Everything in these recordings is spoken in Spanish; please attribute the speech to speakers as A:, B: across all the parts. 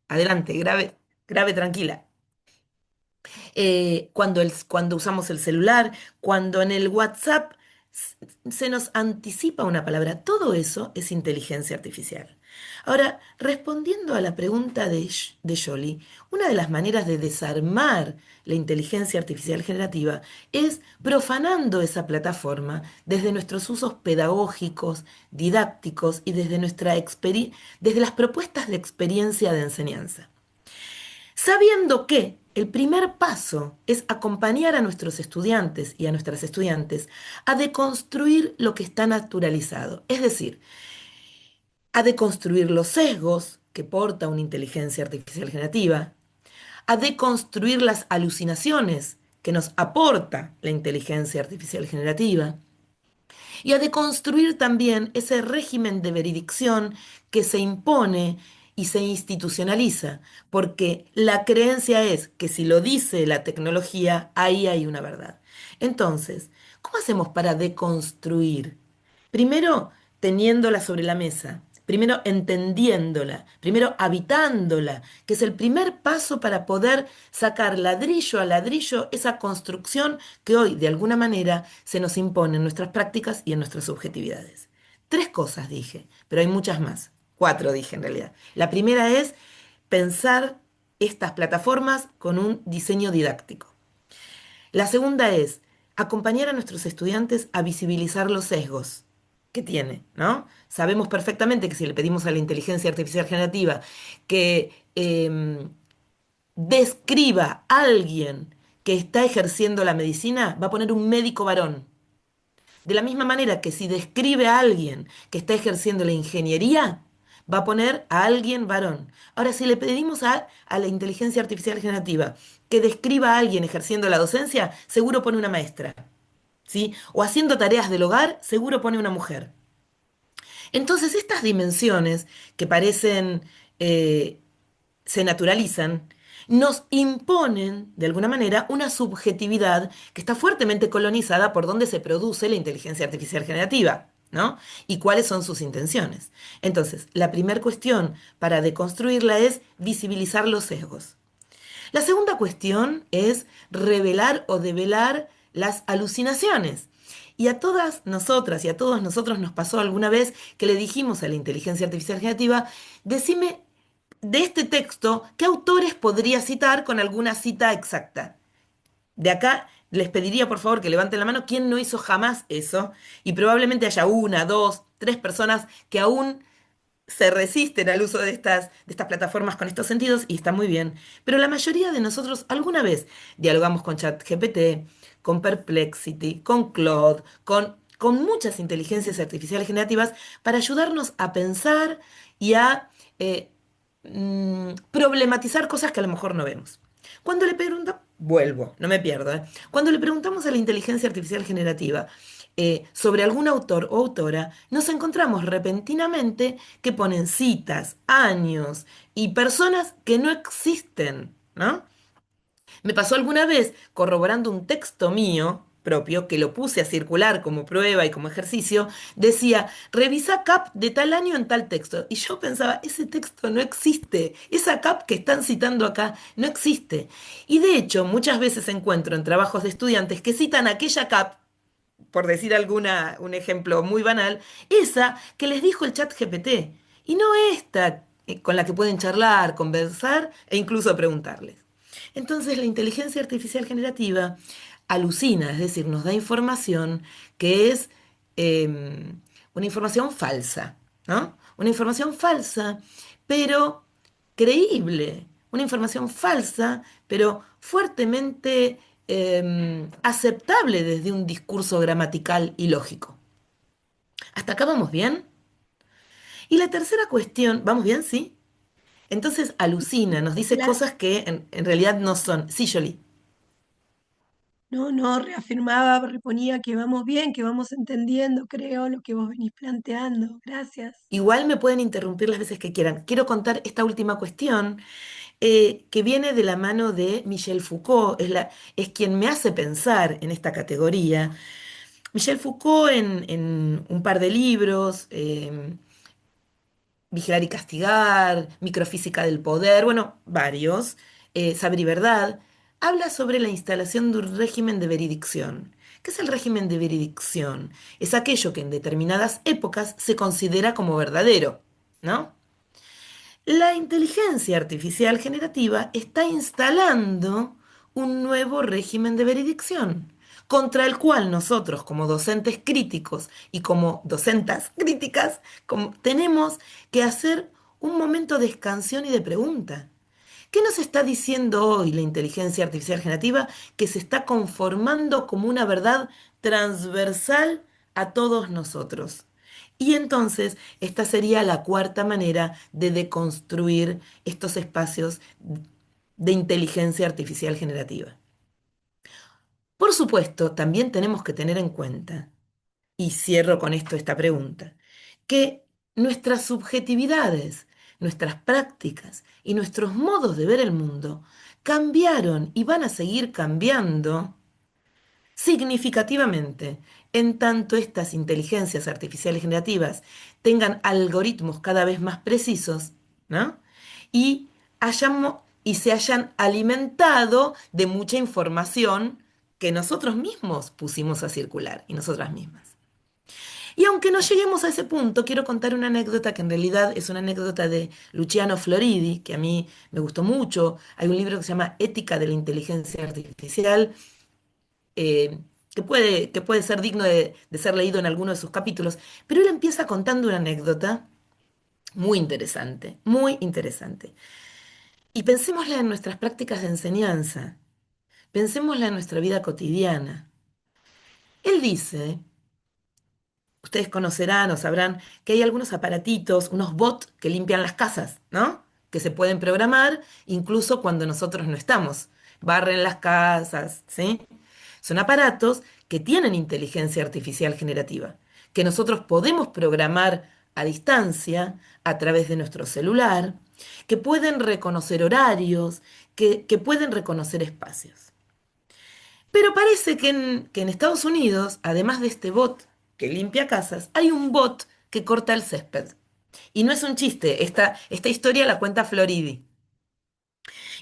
A: Adelante, grave, grave, tranquila. Cuando usamos el celular, cuando en el WhatsApp se nos anticipa una palabra, todo eso es inteligencia artificial. Ahora, respondiendo a la pregunta de Jolie, una de las maneras de desarmar la inteligencia artificial generativa es profanando esa plataforma desde nuestros usos pedagógicos, didácticos y desde las propuestas de experiencia de enseñanza. Sabiendo que el primer paso es acompañar a nuestros estudiantes y a nuestras estudiantes a deconstruir lo que está naturalizado, es decir, a deconstruir los sesgos que porta una inteligencia artificial generativa, a deconstruir las alucinaciones que nos aporta la inteligencia artificial generativa, y a deconstruir también ese régimen de veredicción que se impone y se institucionaliza, porque la creencia es que si lo dice la tecnología, ahí hay una verdad. Entonces, ¿cómo hacemos para deconstruir? Primero, teniéndola sobre la mesa. Primero, entendiéndola. Primero, habitándola, que es el primer paso para poder sacar ladrillo a ladrillo esa construcción que hoy, de alguna manera, se nos impone en nuestras prácticas y en nuestras subjetividades. Tres cosas dije, pero hay muchas más. Cuatro dije en realidad. La primera es pensar estas plataformas con un diseño didáctico. La segunda es acompañar a nuestros estudiantes a visibilizar los sesgos que tiene, ¿no? Sabemos perfectamente que si le pedimos a la inteligencia artificial generativa que describa a alguien que está ejerciendo la medicina, va a poner un médico varón. De la misma manera que si describe a alguien que está ejerciendo la ingeniería, va a poner a alguien varón. Ahora, si le pedimos a la inteligencia artificial generativa que describa a alguien ejerciendo la docencia, seguro pone una maestra, ¿sí? O haciendo tareas del hogar, seguro pone una mujer. Entonces, estas dimensiones que parecen, eh, se naturalizan, nos imponen, de alguna manera, una subjetividad que está fuertemente colonizada por donde se produce la inteligencia artificial generativa, ¿no? Y cuáles son sus intenciones. Entonces, la primera cuestión para deconstruirla es visibilizar los sesgos. La segunda cuestión es revelar o develar las alucinaciones. Y a todas nosotras y a todos nosotros nos pasó alguna vez que le dijimos a la inteligencia artificial generativa, decime de este texto qué autores podría citar con alguna cita exacta. De acá les pediría por favor que levanten la mano quién no hizo jamás eso y probablemente haya una, dos, tres personas que aún se resisten al uso de estas plataformas con estos sentidos y está muy bien. Pero la mayoría de nosotros alguna vez dialogamos con ChatGPT, con Perplexity, con Claude, con muchas inteligencias artificiales generativas para ayudarnos a pensar y a problematizar cosas que a lo mejor no vemos. Cuando le preguntamos, vuelvo, no me pierdo, ¿eh? Cuando le preguntamos a la inteligencia artificial generativa sobre algún autor o autora, nos encontramos repentinamente que ponen citas, años y personas que no existen, ¿no? Me pasó alguna vez corroborando un texto mío propio, que lo puse a circular como prueba y como ejercicio, decía, revisa CAP de tal año en tal texto. Y yo pensaba, ese texto no existe, esa CAP que están citando acá no existe. Y de hecho, muchas veces encuentro en trabajos de estudiantes que citan aquella CAP, por decir un ejemplo muy banal, esa que les dijo el chat GPT, y no esta con la que pueden charlar, conversar e incluso preguntarles. Entonces la inteligencia artificial generativa alucina, es decir, nos da información que es una información falsa, ¿no? Una información falsa, pero creíble, una información falsa, pero fuertemente aceptable desde un discurso gramatical y lógico. ¿Hasta acá vamos bien? Y la tercera cuestión, ¿vamos bien? Sí. Entonces alucina, nos dice
B: La-
A: cosas que en realidad no son. Sí, Jolie.
B: no, no, reafirmaba, reponía que vamos bien, que vamos entendiendo, creo, lo que vos venís planteando. Gracias.
A: Igual me pueden interrumpir las veces que quieran. Quiero contar esta última cuestión que viene de la mano de Michel Foucault, es quien me hace pensar en esta categoría. Michel Foucault en un par de libros, Vigilar y castigar, microfísica del poder, bueno, varios, Saber y verdad, habla sobre la instalación de un régimen de veredicción. ¿Qué es el régimen de veredicción? Es aquello que en determinadas épocas se considera como verdadero, ¿no? La inteligencia artificial generativa está instalando un nuevo régimen de veredicción, contra el cual nosotros como docentes críticos y como docentas críticas tenemos que hacer un momento de expansión y de pregunta. ¿Qué nos está diciendo hoy la inteligencia artificial generativa? Que se está conformando como una verdad transversal a todos nosotros. Y entonces, esta sería la cuarta manera de deconstruir estos espacios de inteligencia artificial generativa. Por supuesto, también tenemos que tener en cuenta, y cierro con esto esta pregunta, que nuestras subjetividades, nuestras prácticas y nuestros modos de ver el mundo cambiaron y van a seguir cambiando significativamente, en tanto estas inteligencias artificiales generativas tengan algoritmos cada vez más precisos, ¿no? Y, y se hayan alimentado de mucha información que nosotros mismos pusimos a circular y nosotras mismas. Y aunque no lleguemos a ese punto, quiero contar una anécdota que en realidad es una anécdota de Luciano Floridi, que a mí me gustó mucho. Hay un libro que se llama Ética de la Inteligencia Artificial, eh, que puede ser digno de ser leído en alguno de sus capítulos, pero él empieza contando una anécdota muy interesante, muy interesante. Y pensémosla en nuestras prácticas de enseñanza, pensémosla en nuestra vida cotidiana. Él dice, ustedes conocerán o sabrán que hay algunos aparatitos, unos bots que limpian las casas, ¿no? Que se pueden programar incluso cuando nosotros no estamos. Barren las casas, ¿sí? Son aparatos que tienen inteligencia artificial generativa, que nosotros podemos programar a distancia a través de nuestro celular, que pueden reconocer horarios, que pueden reconocer espacios. Pero parece que en Estados Unidos, además de este bot que limpia casas, hay un bot que corta el césped. Y no es un chiste, esta historia la cuenta Floridi.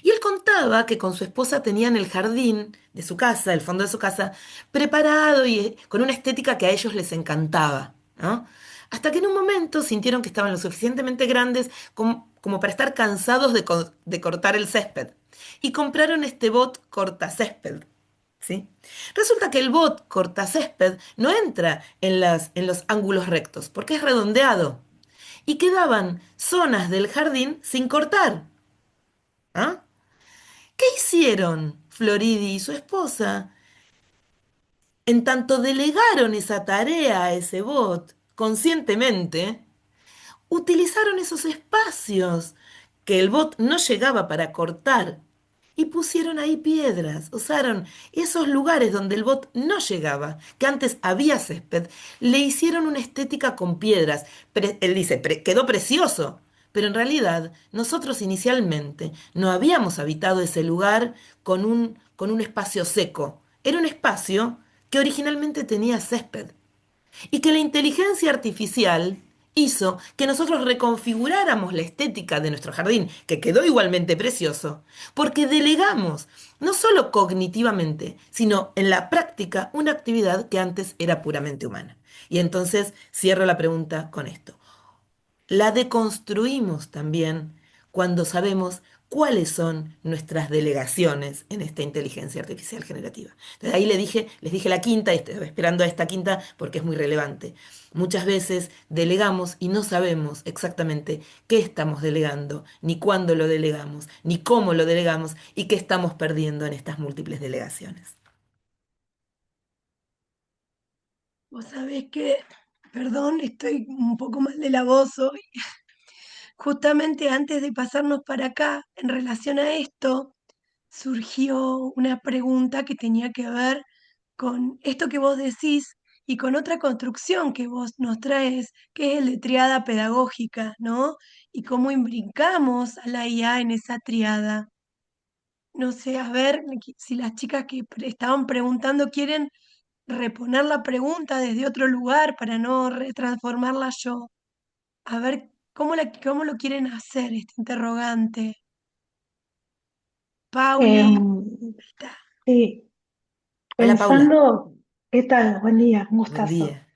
A: Y él contaba que con su esposa tenían el jardín de su casa, el fondo de su casa, preparado y con una estética que a ellos les encantaba, ¿no? Hasta que en un momento sintieron que estaban lo suficientemente grandes como para estar cansados de cortar el césped. Y compraron este bot cortacésped. ¿Sí? Resulta que el bot cortacésped no entra en los ángulos rectos porque es redondeado y quedaban zonas del jardín sin cortar. ¿Ah? ¿Qué hicieron Floridi y su esposa? En tanto delegaron esa tarea a ese bot conscientemente, utilizaron esos espacios que el bot no llegaba para cortar y pusieron ahí piedras. Usaron esos lugares donde el bot no llegaba, que antes había césped, le hicieron una estética con piedras. Él dice, quedó precioso. Pero en realidad nosotros inicialmente no habíamos habitado ese lugar con un espacio seco. Era un espacio que originalmente tenía césped y que la inteligencia artificial hizo que nosotros reconfiguráramos la estética de nuestro jardín, que quedó igualmente precioso, porque delegamos, no solo cognitivamente, sino en la práctica, una actividad que antes era puramente humana. Y entonces cierro la pregunta con esto. La deconstruimos también cuando sabemos cuáles son nuestras delegaciones en esta inteligencia artificial generativa. Entonces ahí les dije la quinta y estoy esperando a esta quinta porque es muy relevante. Muchas veces delegamos y no sabemos exactamente qué estamos delegando, ni cuándo lo delegamos, ni cómo lo delegamos y qué estamos perdiendo en estas múltiples delegaciones.
B: Vos sabés que, perdón, estoy un poco mal de la voz hoy. Justamente antes de pasarnos para acá, en relación a esto, surgió una pregunta que tenía que ver con esto que vos decís y con otra construcción que vos nos traes, que es el de triada pedagógica, ¿no? Y cómo imbricamos a la IA en esa triada. No sé, a ver si las chicas que estaban preguntando quieren reponer la pregunta desde otro lugar para no retransformarla yo. A ver, cómo lo quieren hacer este interrogante? Pauli,
C: Em,
B: está.
C: sí,
A: Hola Paula,
C: pensando, ¿qué tal? Buen día, un
A: buen
C: gustazo.
A: día.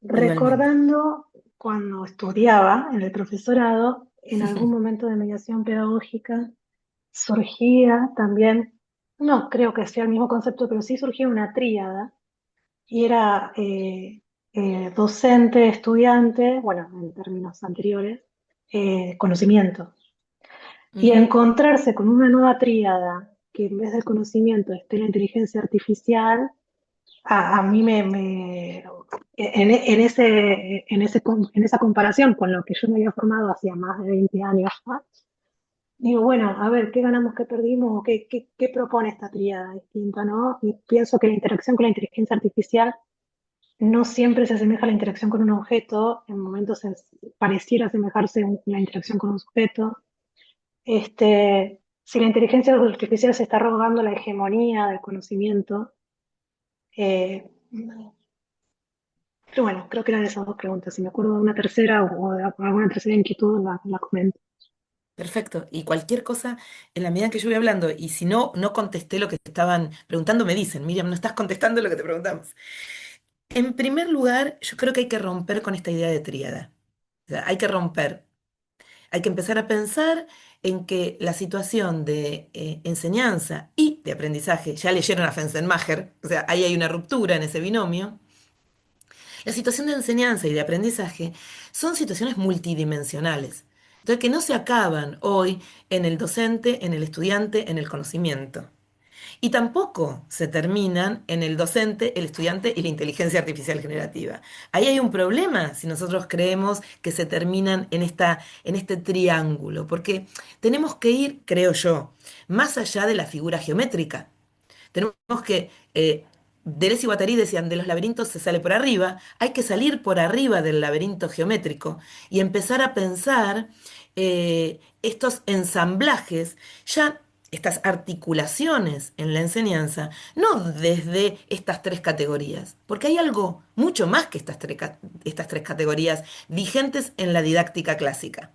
A: Igualmente.
C: Recordando cuando estudiaba en el profesorado, en algún momento de mediación pedagógica, surgía también, no creo que sea el mismo concepto, pero sí surgía una tríada, y era docente, estudiante, bueno, en términos anteriores, conocimiento. Y
A: Ujú.
C: encontrarse con una nueva tríada, que en vez del conocimiento esté la inteligencia artificial, a mí en esa comparación con lo que yo me había formado hacía más de 20 años, ¿no? Digo, bueno, a ver, ¿qué ganamos, qué perdimos? ¿O qué propone esta tríada distinta, ¿no? Y pienso que la interacción con la inteligencia artificial no siempre se asemeja a la interacción con un objeto, en momentos pareciera asemejarse la interacción con un sujeto. Si la inteligencia artificial se está arrogando la hegemonía del conocimiento, eh, pero bueno, creo que eran esas dos preguntas. Si me acuerdo de una tercera o de alguna tercera inquietud, la comento.
A: Perfecto. Y cualquier cosa, en la medida en que yo voy hablando, y si no, no contesté lo que estaban preguntando, me dicen, Miriam, no estás contestando lo que te preguntamos. En primer lugar, yo creo que hay que romper con esta idea de tríada. O sea, hay que romper. Hay que empezar a pensar en que la situación de enseñanza y de aprendizaje, ya leyeron a Fenstermacher, o sea, ahí hay una ruptura en ese binomio. La situación de enseñanza y de aprendizaje son situaciones multidimensionales, entonces que no se acaban hoy en el docente, en el estudiante, en el conocimiento. Y tampoco se terminan en el docente, el estudiante y la inteligencia artificial generativa. Ahí hay un problema si nosotros creemos que se terminan en este triángulo, porque tenemos que ir, creo yo, más allá de la figura geométrica. Tenemos que, Deleuze y Guattari decían, de los laberintos se sale por arriba, hay que salir por arriba del laberinto geométrico y empezar a pensar estos ensamblajes, ya estas articulaciones en la enseñanza, no desde estas tres categorías, porque hay algo mucho más que estas tres categorías vigentes en la didáctica clásica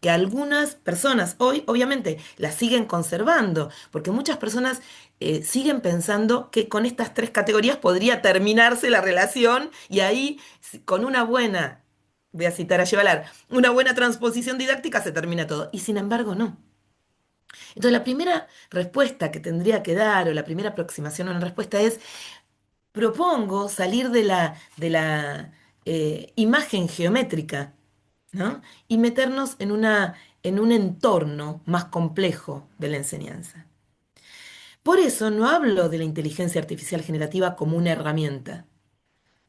A: que algunas personas hoy obviamente las siguen conservando, porque muchas personas siguen pensando que con estas tres categorías podría terminarse la relación y ahí con una buena, voy a citar a Chevalar, una buena transposición didáctica se termina todo. Y sin embargo no. Entonces la primera respuesta que tendría que dar o la primera aproximación a una respuesta es, propongo salir de la imagen geométrica, ¿no? Y meternos en un entorno más complejo de la enseñanza. Por eso no hablo de la inteligencia artificial generativa como una herramienta,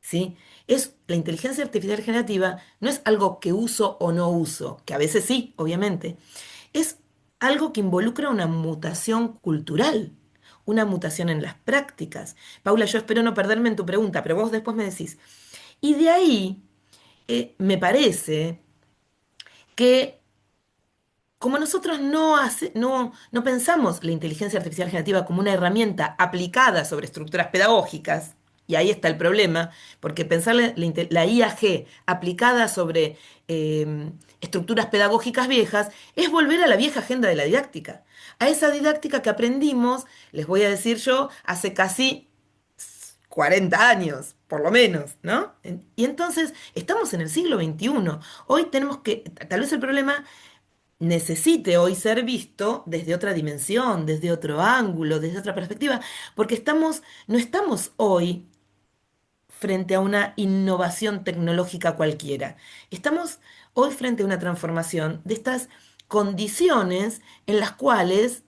A: ¿sí? La inteligencia artificial generativa no es algo que uso o no uso, que a veces sí, obviamente. Es algo que involucra una mutación cultural, una mutación en las prácticas. Paula, yo espero no perderme en tu pregunta, pero vos después me decís. Y de ahí me parece que como nosotros no pensamos la inteligencia artificial generativa como una herramienta aplicada sobre estructuras pedagógicas, y ahí está el problema, porque pensar la IAG aplicada sobre estructuras pedagógicas viejas es volver a la vieja agenda de la didáctica, a esa didáctica que aprendimos, les voy a decir yo, hace casi 40 años, por lo menos, ¿no? Y entonces estamos en el siglo XXI. Hoy tenemos que, tal vez el problema necesite hoy ser visto desde otra dimensión, desde otro ángulo, desde otra perspectiva, porque no estamos hoy frente a una innovación tecnológica cualquiera. Estamos hoy frente a una transformación de estas condiciones en las cuales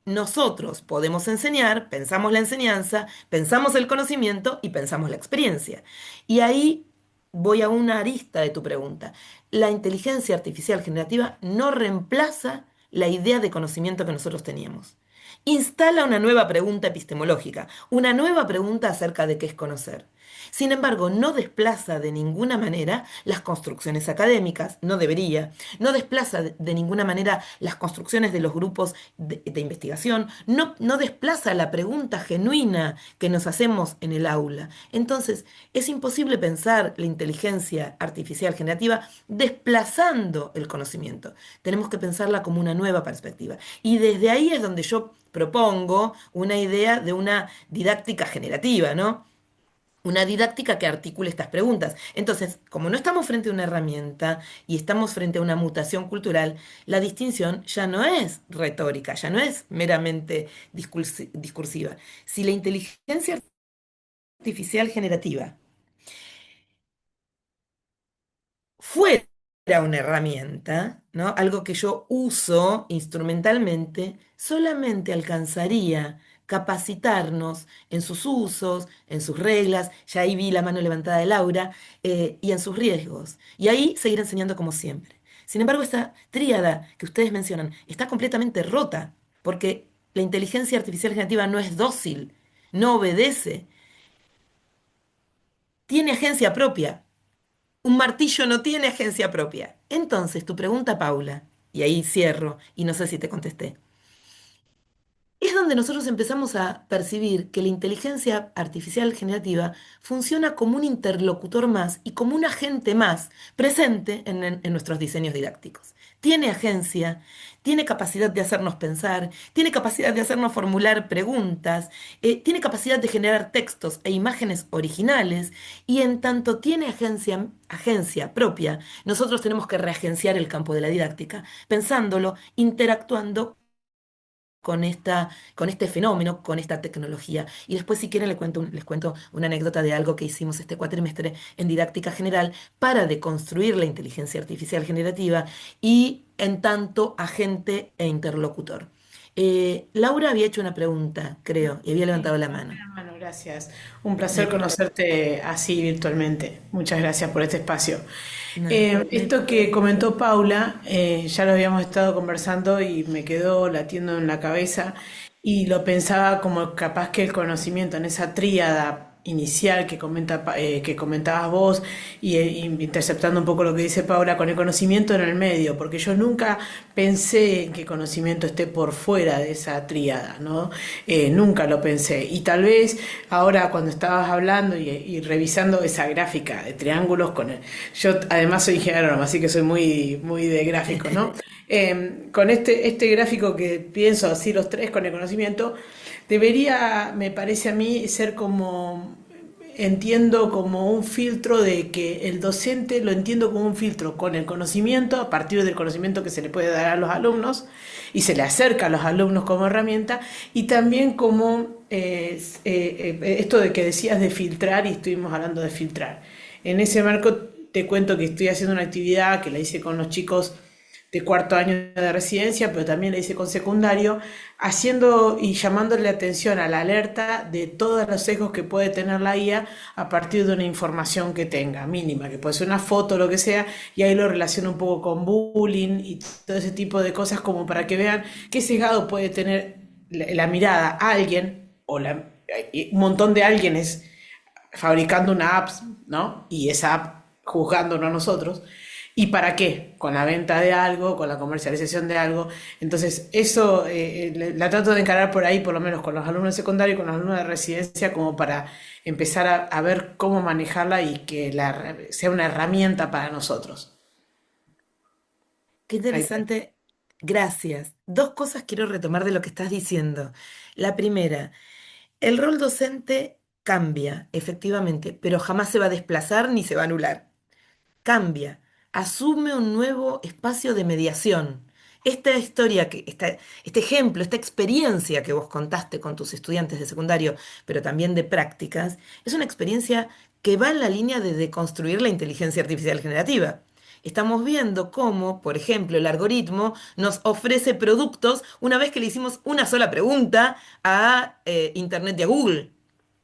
A: nosotros podemos enseñar, pensamos la enseñanza, pensamos el conocimiento y pensamos la experiencia. Y ahí voy a una arista de tu pregunta. La inteligencia artificial generativa no reemplaza la idea de conocimiento que nosotros teníamos. Instala una nueva pregunta epistemológica, una nueva pregunta acerca de qué es conocer. Sin embargo, no desplaza de ninguna manera las construcciones académicas, no debería, no desplaza de ninguna manera las construcciones de los grupos de investigación, no desplaza la pregunta genuina que nos hacemos en el aula. Entonces, es imposible pensar la inteligencia artificial generativa desplazando el conocimiento. Tenemos que pensarla como una nueva perspectiva. Y desde ahí es donde yo propongo una idea de una didáctica generativa, ¿no? Una didáctica que articule estas preguntas. Entonces, como no estamos frente a una herramienta y estamos frente a una mutación cultural, la distinción ya no es retórica, ya no es meramente discursiva. Si la inteligencia artificial generativa fuera una herramienta, ¿no? Algo que yo uso instrumentalmente, solamente alcanzaría capacitarnos en sus usos, en sus reglas, ya ahí vi la mano levantada de Laura, y en sus riesgos. Y ahí seguir enseñando como siempre. Sin embargo, esta tríada que ustedes mencionan está completamente rota, porque la inteligencia artificial generativa no es dócil, no obedece, tiene agencia propia. Un martillo no tiene agencia propia. Entonces, tu pregunta, Paula, y ahí cierro, y no sé si te contesté, es donde nosotros empezamos a percibir que la inteligencia artificial generativa funciona como un interlocutor más y como un agente más presente en nuestros diseños didácticos. Tiene agencia, tiene capacidad de hacernos pensar, tiene capacidad de hacernos formular preguntas, tiene capacidad de generar textos e imágenes originales, y en tanto tiene agencia propia, nosotros tenemos que reagenciar el campo de la didáctica, pensándolo, interactuando con este fenómeno, con esta tecnología. Y después, si quieren, les cuento una anécdota de algo que hicimos este cuatrimestre en didáctica general para deconstruir la inteligencia artificial generativa y en tanto agente e interlocutor. Laura había hecho una pregunta, creo, y había
D: Sí,
A: levantado la
D: levanté
A: mano.
D: la mano, gracias. Un placer
A: No,
D: conocerte así virtualmente. Muchas gracias por este espacio.
A: no hay
D: Esto que comentó Paula, ya lo habíamos estado conversando y me quedó latiendo en la cabeza y lo pensaba como capaz que el conocimiento en esa tríada inicial que comentabas vos y interceptando un poco lo que dice Paula con el conocimiento en el medio, porque yo nunca pensé en que conocimiento esté por fuera de esa tríada, ¿no? Nunca lo pensé. Y tal vez ahora cuando estabas hablando y revisando esa gráfica de triángulos yo además soy ingeniero, así que soy muy de gráficos, ¿no? Con este gráfico que pienso así los tres con el conocimiento, debería, me parece a mí, ser como, entiendo como un filtro de que el docente lo entiendo como un filtro con el conocimiento, a partir del conocimiento que se le puede dar a los alumnos y se le acerca a los alumnos como herramienta, y también como esto de que decías de filtrar, y estuvimos hablando de filtrar. En ese marco te cuento que estoy haciendo una actividad que la hice con los chicos de cuarto año de residencia, pero también la hice con secundario, haciendo y llamándole la atención a la alerta de todos los sesgos que puede tener la IA a partir de una información que tenga, mínima, que puede ser una foto o lo que sea, y ahí lo relaciono un poco con bullying y todo ese tipo de cosas como para que vean qué sesgado puede tener la mirada a alguien un montón de alguienes fabricando una app, ¿no? Y esa app juzgándonos a nosotros. ¿Y para qué? Con la venta de algo, con la comercialización de algo. Entonces, eso la trato de encarar por ahí, por lo menos con los alumnos de secundario y con los alumnos de residencia, como para empezar a ver cómo manejarla y que sea una herramienta para nosotros.
A: Qué
D: Ahí.
A: interesante. Gracias. Dos cosas quiero retomar de lo que estás diciendo. La primera, el rol docente cambia, efectivamente, pero jamás se va a desplazar ni se va a anular. Cambia, asume un nuevo espacio de mediación. Esta historia, este ejemplo, esta experiencia que vos contaste con tus estudiantes de secundario, pero también de prácticas, es una experiencia que va en la línea de deconstruir la inteligencia artificial generativa. Estamos viendo cómo, por ejemplo, el algoritmo nos ofrece productos una vez que le hicimos una sola pregunta a Internet y a Google,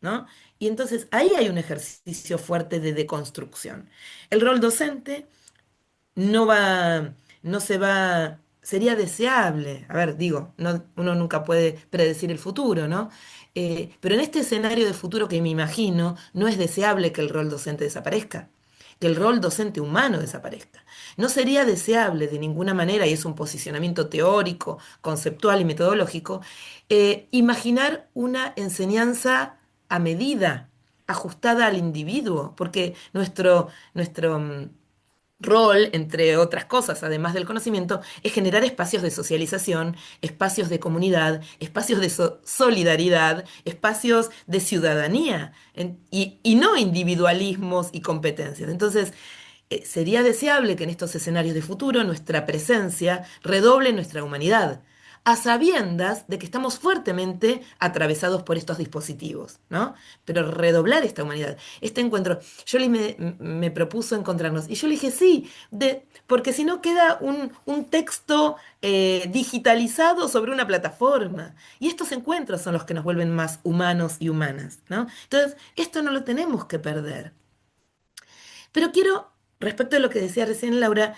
A: ¿no? Y entonces ahí hay un ejercicio fuerte de deconstrucción. El rol docente no va, no se va. sería deseable, a ver, digo, uno nunca puede predecir el futuro, ¿no? Pero en este escenario de futuro que me imagino, no es deseable que el rol docente desaparezca, que el rol docente humano desaparezca. No sería deseable de ninguna manera, y es un posicionamiento teórico, conceptual y metodológico, imaginar una enseñanza a medida, ajustada al individuo, porque nuestro rol, entre otras cosas, además del conocimiento, es generar espacios de socialización, espacios de comunidad, espacios de solidaridad, espacios de ciudadanía, y no individualismos y competencias. Entonces, sería deseable que en estos escenarios de futuro nuestra presencia redoble nuestra humanidad, a sabiendas de que estamos fuertemente atravesados por estos dispositivos, ¿no? Pero redoblar esta humanidad. Este encuentro, me propuso encontrarnos y yo le dije sí, porque si no queda un texto digitalizado sobre una plataforma. Y estos encuentros son los que nos vuelven más humanos y humanas, ¿no? Entonces, esto no lo tenemos que perder. Pero quiero, respecto a lo que decía recién Laura,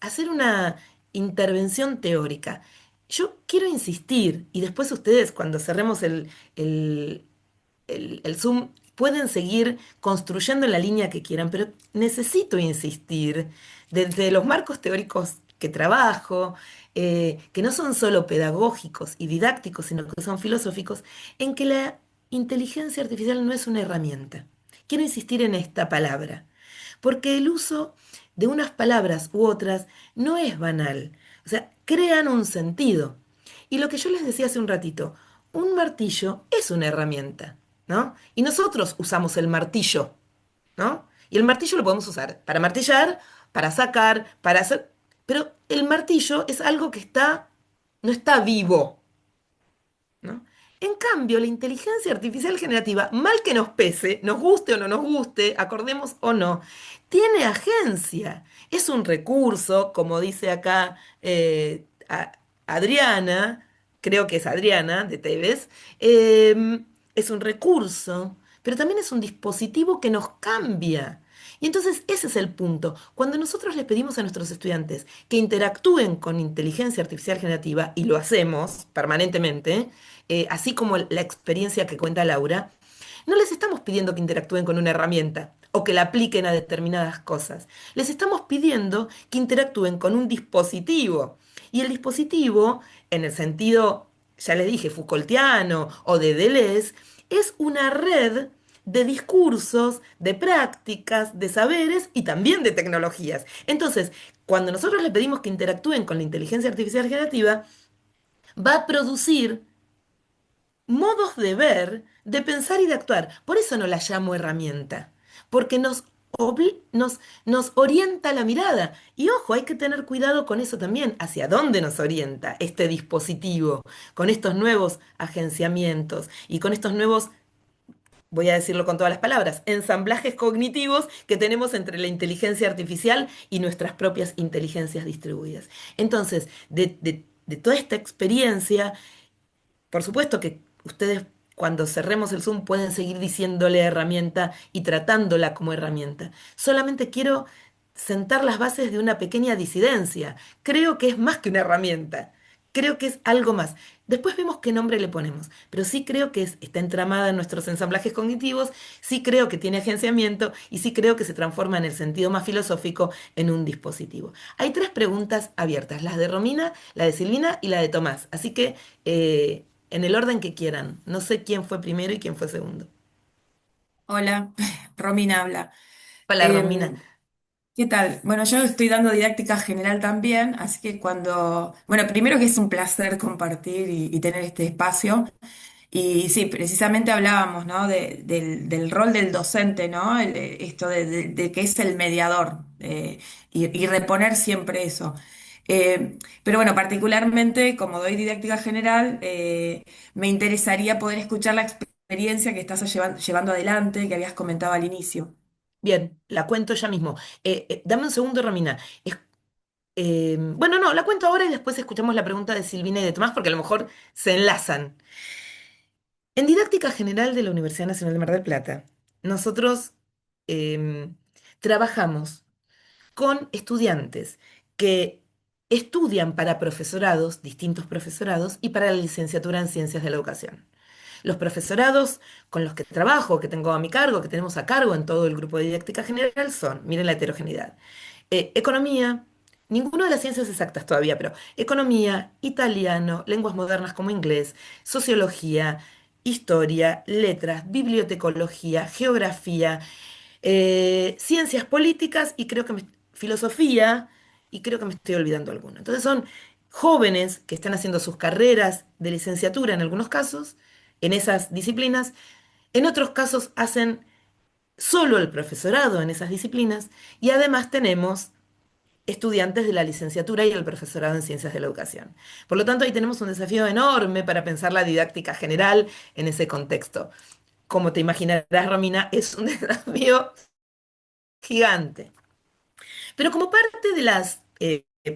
A: hacer una intervención teórica. Yo quiero insistir, y después ustedes, cuando cerremos el, el Zoom, pueden seguir construyendo en la línea que quieran, pero necesito insistir desde los marcos teóricos que trabajo, que no son solo pedagógicos y didácticos, sino que son filosóficos, en que la inteligencia artificial no es una herramienta. Quiero insistir en esta palabra, porque el uso de unas palabras u otras no es banal. O sea, crean un sentido. Y lo que yo les decía hace un ratito, un martillo es una herramienta, ¿no? Y nosotros usamos el martillo, ¿no? Y el martillo lo podemos usar para martillar, para sacar, para hacer... Pero el martillo es algo que no está vivo, ¿no? En cambio, la inteligencia artificial generativa, mal que nos pese, nos guste o no nos guste, acordemos o no, tiene agencia. Es un recurso, como dice acá Adriana, creo que es Adriana de Tevez, es un recurso, pero también es un dispositivo que nos cambia. Y entonces ese es el punto. Cuando nosotros les pedimos a nuestros estudiantes que interactúen con inteligencia artificial generativa, y lo hacemos permanentemente, así como la experiencia que cuenta Laura, no les estamos pidiendo que interactúen con una herramienta o que la apliquen a determinadas cosas. Les estamos pidiendo que interactúen con un dispositivo. Y el dispositivo, en el sentido, ya les dije, Foucaultiano o de Deleuze, es una red de discursos, de prácticas, de saberes y también de tecnologías. Entonces, cuando nosotros le pedimos que interactúen con la inteligencia artificial generativa, va a producir modos de ver, de pensar y de actuar. Por eso no la llamo herramienta, porque nos orienta la mirada. Y ojo, hay que tener cuidado con eso también, hacia dónde nos orienta este dispositivo, con estos nuevos agenciamientos y con estos nuevos, voy a decirlo con todas las palabras, ensamblajes cognitivos que tenemos entre la inteligencia artificial y nuestras propias inteligencias distribuidas. Entonces, de toda esta experiencia, por supuesto que ustedes cuando cerremos el Zoom pueden seguir diciéndole herramienta y tratándola como herramienta. Solamente quiero sentar las bases de una pequeña disidencia. Creo que es más que una herramienta. Creo que es algo más. Después vemos qué nombre le ponemos, pero sí creo que está entramada en nuestros ensamblajes cognitivos, sí creo que tiene agenciamiento y sí creo que se transforma en el sentido más filosófico en un dispositivo. Hay tres preguntas abiertas, las de Romina, la de Silvina y la de Tomás. Así que en el orden que quieran. No sé quién fue primero y quién fue segundo.
E: Hola, Romina habla.
A: Hola, Romina.
E: Em, ¿Qué tal? Bueno, yo estoy dando didáctica general también, así que bueno, primero que es un placer compartir y tener este espacio. Y sí, precisamente hablábamos, ¿no? Del rol del docente, ¿no? Esto de que es el mediador y reponer siempre eso. Pero bueno, particularmente como doy didáctica general, me interesaría poder escuchar la experiencia que estás llevando adelante, que habías comentado al inicio.
A: Bien, la cuento ya mismo. Dame un segundo, Romina. Bueno, no, la cuento ahora y después escuchamos la pregunta de Silvina y de Tomás porque a lo mejor se enlazan. En Didáctica General de la Universidad Nacional de Mar del Plata, nosotros em, trabajamos con estudiantes que estudian para profesorados, distintos profesorados, y para la licenciatura en Ciencias de la Educación. Los profesorados con los que trabajo, que tengo a mi cargo, que tenemos a cargo en todo el grupo de didáctica general son, miren la heterogeneidad, economía, ninguna de las ciencias exactas todavía, pero economía, italiano, lenguas modernas como inglés, sociología, historia, letras, bibliotecología, geografía, ciencias políticas y filosofía, y creo que me estoy olvidando alguno. Entonces son jóvenes que están haciendo sus carreras de licenciatura en algunos casos, en esas disciplinas, en otros casos hacen solo el profesorado en esas disciplinas, y además tenemos estudiantes de la licenciatura y el profesorado en ciencias de la educación. Por lo tanto, ahí tenemos un desafío enorme para pensar la didáctica general en ese contexto. Como te imaginarás, Romina, es un desafío gigante. Pero como parte de las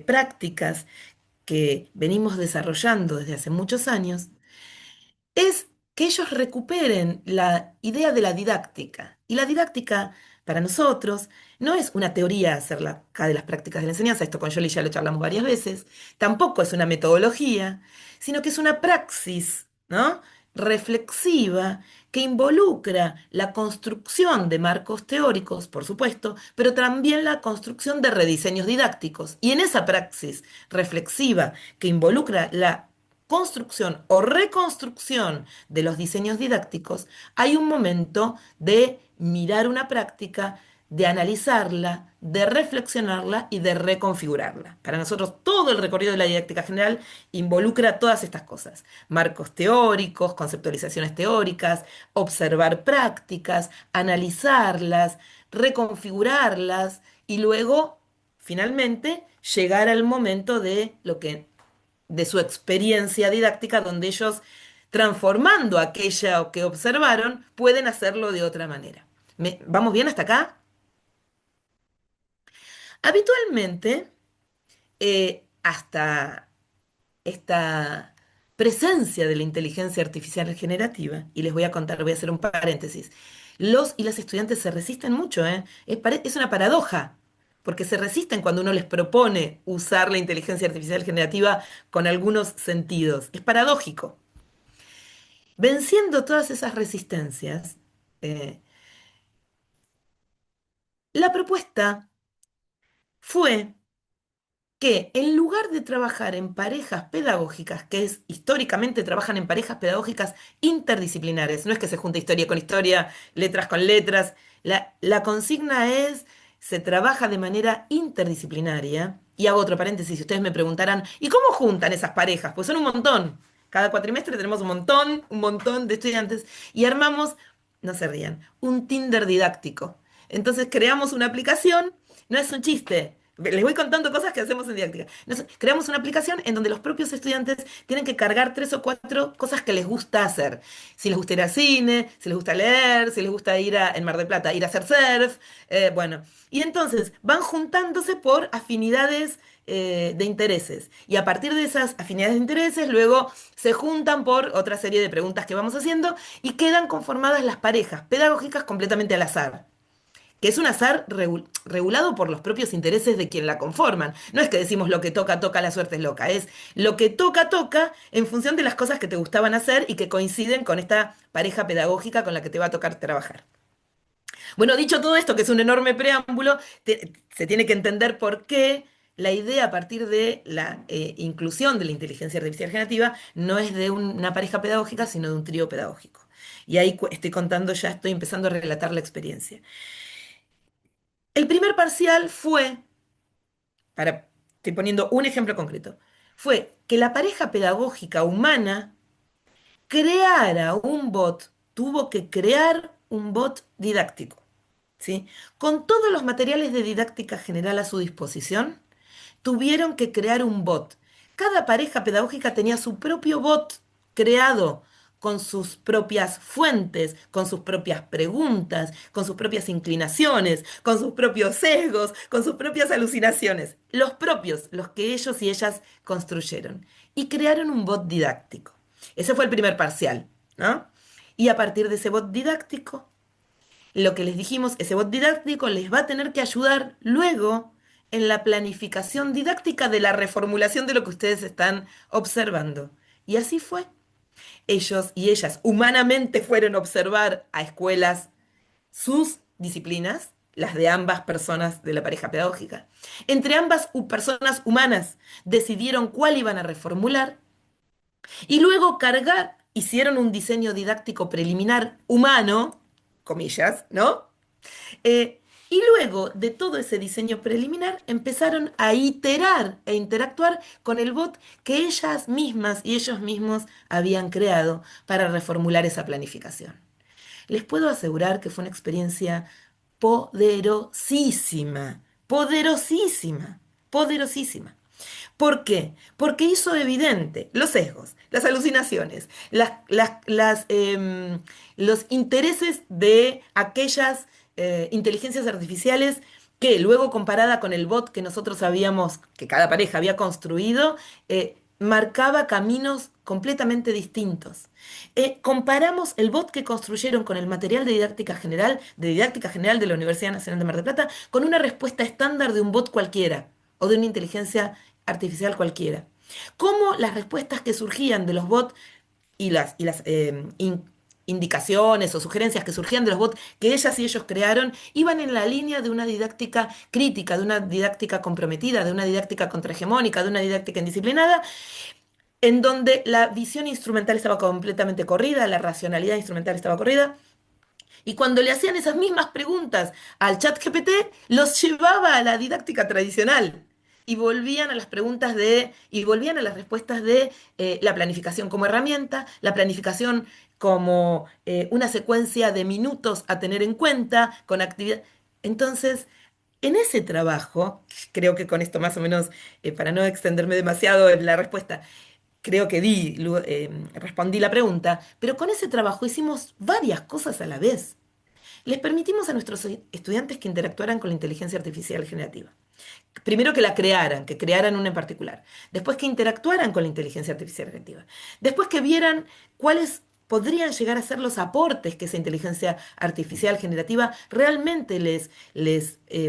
A: prácticas que venimos desarrollando desde hace muchos años, es que ellos recuperen la idea de la didáctica. Y la didáctica, para nosotros, no es una teoría acerca de las prácticas de la enseñanza, esto con Yoli ya lo charlamos varias veces, tampoco es una metodología, sino que es una praxis, ¿no? Reflexiva que involucra la construcción de marcos teóricos, por supuesto, pero también la construcción de rediseños didácticos. Y en esa praxis reflexiva que involucra la construcción o reconstrucción de los diseños didácticos, hay un momento de mirar una práctica, de analizarla, de reflexionarla y de reconfigurarla. Para nosotros todo el recorrido de la didáctica general involucra todas estas cosas: marcos teóricos, conceptualizaciones teóricas, observar prácticas, analizarlas, reconfigurarlas y luego, finalmente, llegar al momento de su experiencia didáctica, donde ellos, transformando aquello que observaron, pueden hacerlo de otra manera. ¿Vamos bien hasta acá? Habitualmente, hasta esta presencia de la inteligencia artificial generativa, y les voy a contar, voy a hacer un paréntesis, los y las estudiantes se resisten mucho, ¿eh? Es una paradoja, porque se resisten cuando uno les propone usar la inteligencia artificial generativa con algunos sentidos. Es paradójico. Venciendo todas esas resistencias, eh, la propuesta fue que en lugar de trabajar en parejas pedagógicas, que es históricamente trabajan en parejas pedagógicas interdisciplinares, no es que se junte historia con historia, letras con letras, la consigna es, se trabaja de manera interdisciplinaria, y hago otro paréntesis, si ustedes me preguntarán, ¿y cómo juntan esas parejas? Pues son un montón. Cada cuatrimestre tenemos un montón de estudiantes, y armamos, no se rían, un Tinder didáctico. Entonces creamos una aplicación, no es un chiste. Les voy contando cosas que hacemos en didáctica. Creamos una aplicación en donde los propios estudiantes tienen que cargar 3 o 4 cosas que les gusta hacer. Si les gusta ir al cine, si les gusta leer, si les gusta en Mar del Plata, ir a hacer surf, bueno. Y entonces van juntándose por afinidades de intereses. Y a partir de esas afinidades de intereses, luego se juntan por otra serie de preguntas que vamos haciendo y quedan conformadas las parejas pedagógicas completamente al azar, que es un azar regulado por los propios intereses de quien la conforman. No es que decimos lo que toca, toca, la suerte es loca, es lo que toca, toca en función de las cosas que te gustaban hacer y que coinciden con esta pareja pedagógica con la que te va a tocar trabajar. Bueno, dicho todo esto, que es un enorme preámbulo, se tiene que entender por qué la idea a partir de la inclusión de la inteligencia artificial generativa no es de una pareja pedagógica, sino de un trío pedagógico. Y ahí estoy contando, ya estoy empezando a relatar la experiencia. El primer parcial fue, estoy poniendo un ejemplo concreto, fue que la pareja pedagógica humana creara un bot, tuvo que crear un bot didáctico, ¿sí? Con todos los materiales de didáctica general a su disposición, tuvieron que crear un bot. Cada pareja pedagógica tenía su propio bot creado con sus propias fuentes, con sus propias preguntas, con sus propias inclinaciones, con sus propios sesgos, con sus propias alucinaciones. Los propios, los que ellos y ellas construyeron. Y crearon un bot didáctico. Ese fue el primer parcial, ¿no? Y a partir de ese bot didáctico, lo que les dijimos, ese bot didáctico les va a tener que ayudar luego en la planificación didáctica de la reformulación de lo que ustedes están observando. Y así fue. Ellos y ellas humanamente fueron a observar a escuelas sus disciplinas, las de ambas personas de la pareja pedagógica. Entre ambas personas humanas decidieron cuál iban a reformular y luego hicieron un diseño didáctico preliminar humano, comillas, ¿no? Y luego de todo ese diseño preliminar empezaron a iterar e interactuar con el bot que ellas mismas y ellos mismos habían creado para reformular esa planificación. Les puedo asegurar que fue una experiencia poderosísima, poderosísima, poderosísima. ¿Por qué? Porque hizo evidente los sesgos, las alucinaciones, los intereses de aquellas inteligencias artificiales que luego comparada con el bot que nosotros habíamos, que cada pareja había construido, marcaba caminos completamente distintos. Comparamos el bot que construyeron con el material de didáctica general de la Universidad Nacional de Mar del Plata, con una respuesta estándar de un bot cualquiera o de una inteligencia artificial cualquiera. Cómo las respuestas que surgían de los bots y las indicaciones o sugerencias que surgían de los bots que ellas y ellos crearon iban en la línea de una didáctica crítica, de una didáctica comprometida, de una didáctica contrahegemónica, de una didáctica indisciplinada, en donde la visión instrumental estaba completamente corrida, la racionalidad instrumental estaba corrida. Y cuando le hacían esas mismas preguntas al chat GPT, los llevaba a la didáctica tradicional. Y volvían a las y volvían a las respuestas de la planificación como herramienta, la planificación como una secuencia de minutos a tener en cuenta, con actividad. Entonces, en ese trabajo, creo que con esto más o menos, para no extenderme demasiado en la respuesta, creo que respondí la pregunta, pero con ese trabajo hicimos varias cosas a la vez. Les permitimos a nuestros estudiantes que interactuaran con la inteligencia artificial generativa. Primero que crearan una en particular. Después que interactuaran con la inteligencia artificial generativa. Después que vieran cuáles podrían llegar a ser los aportes que esa inteligencia artificial generativa realmente les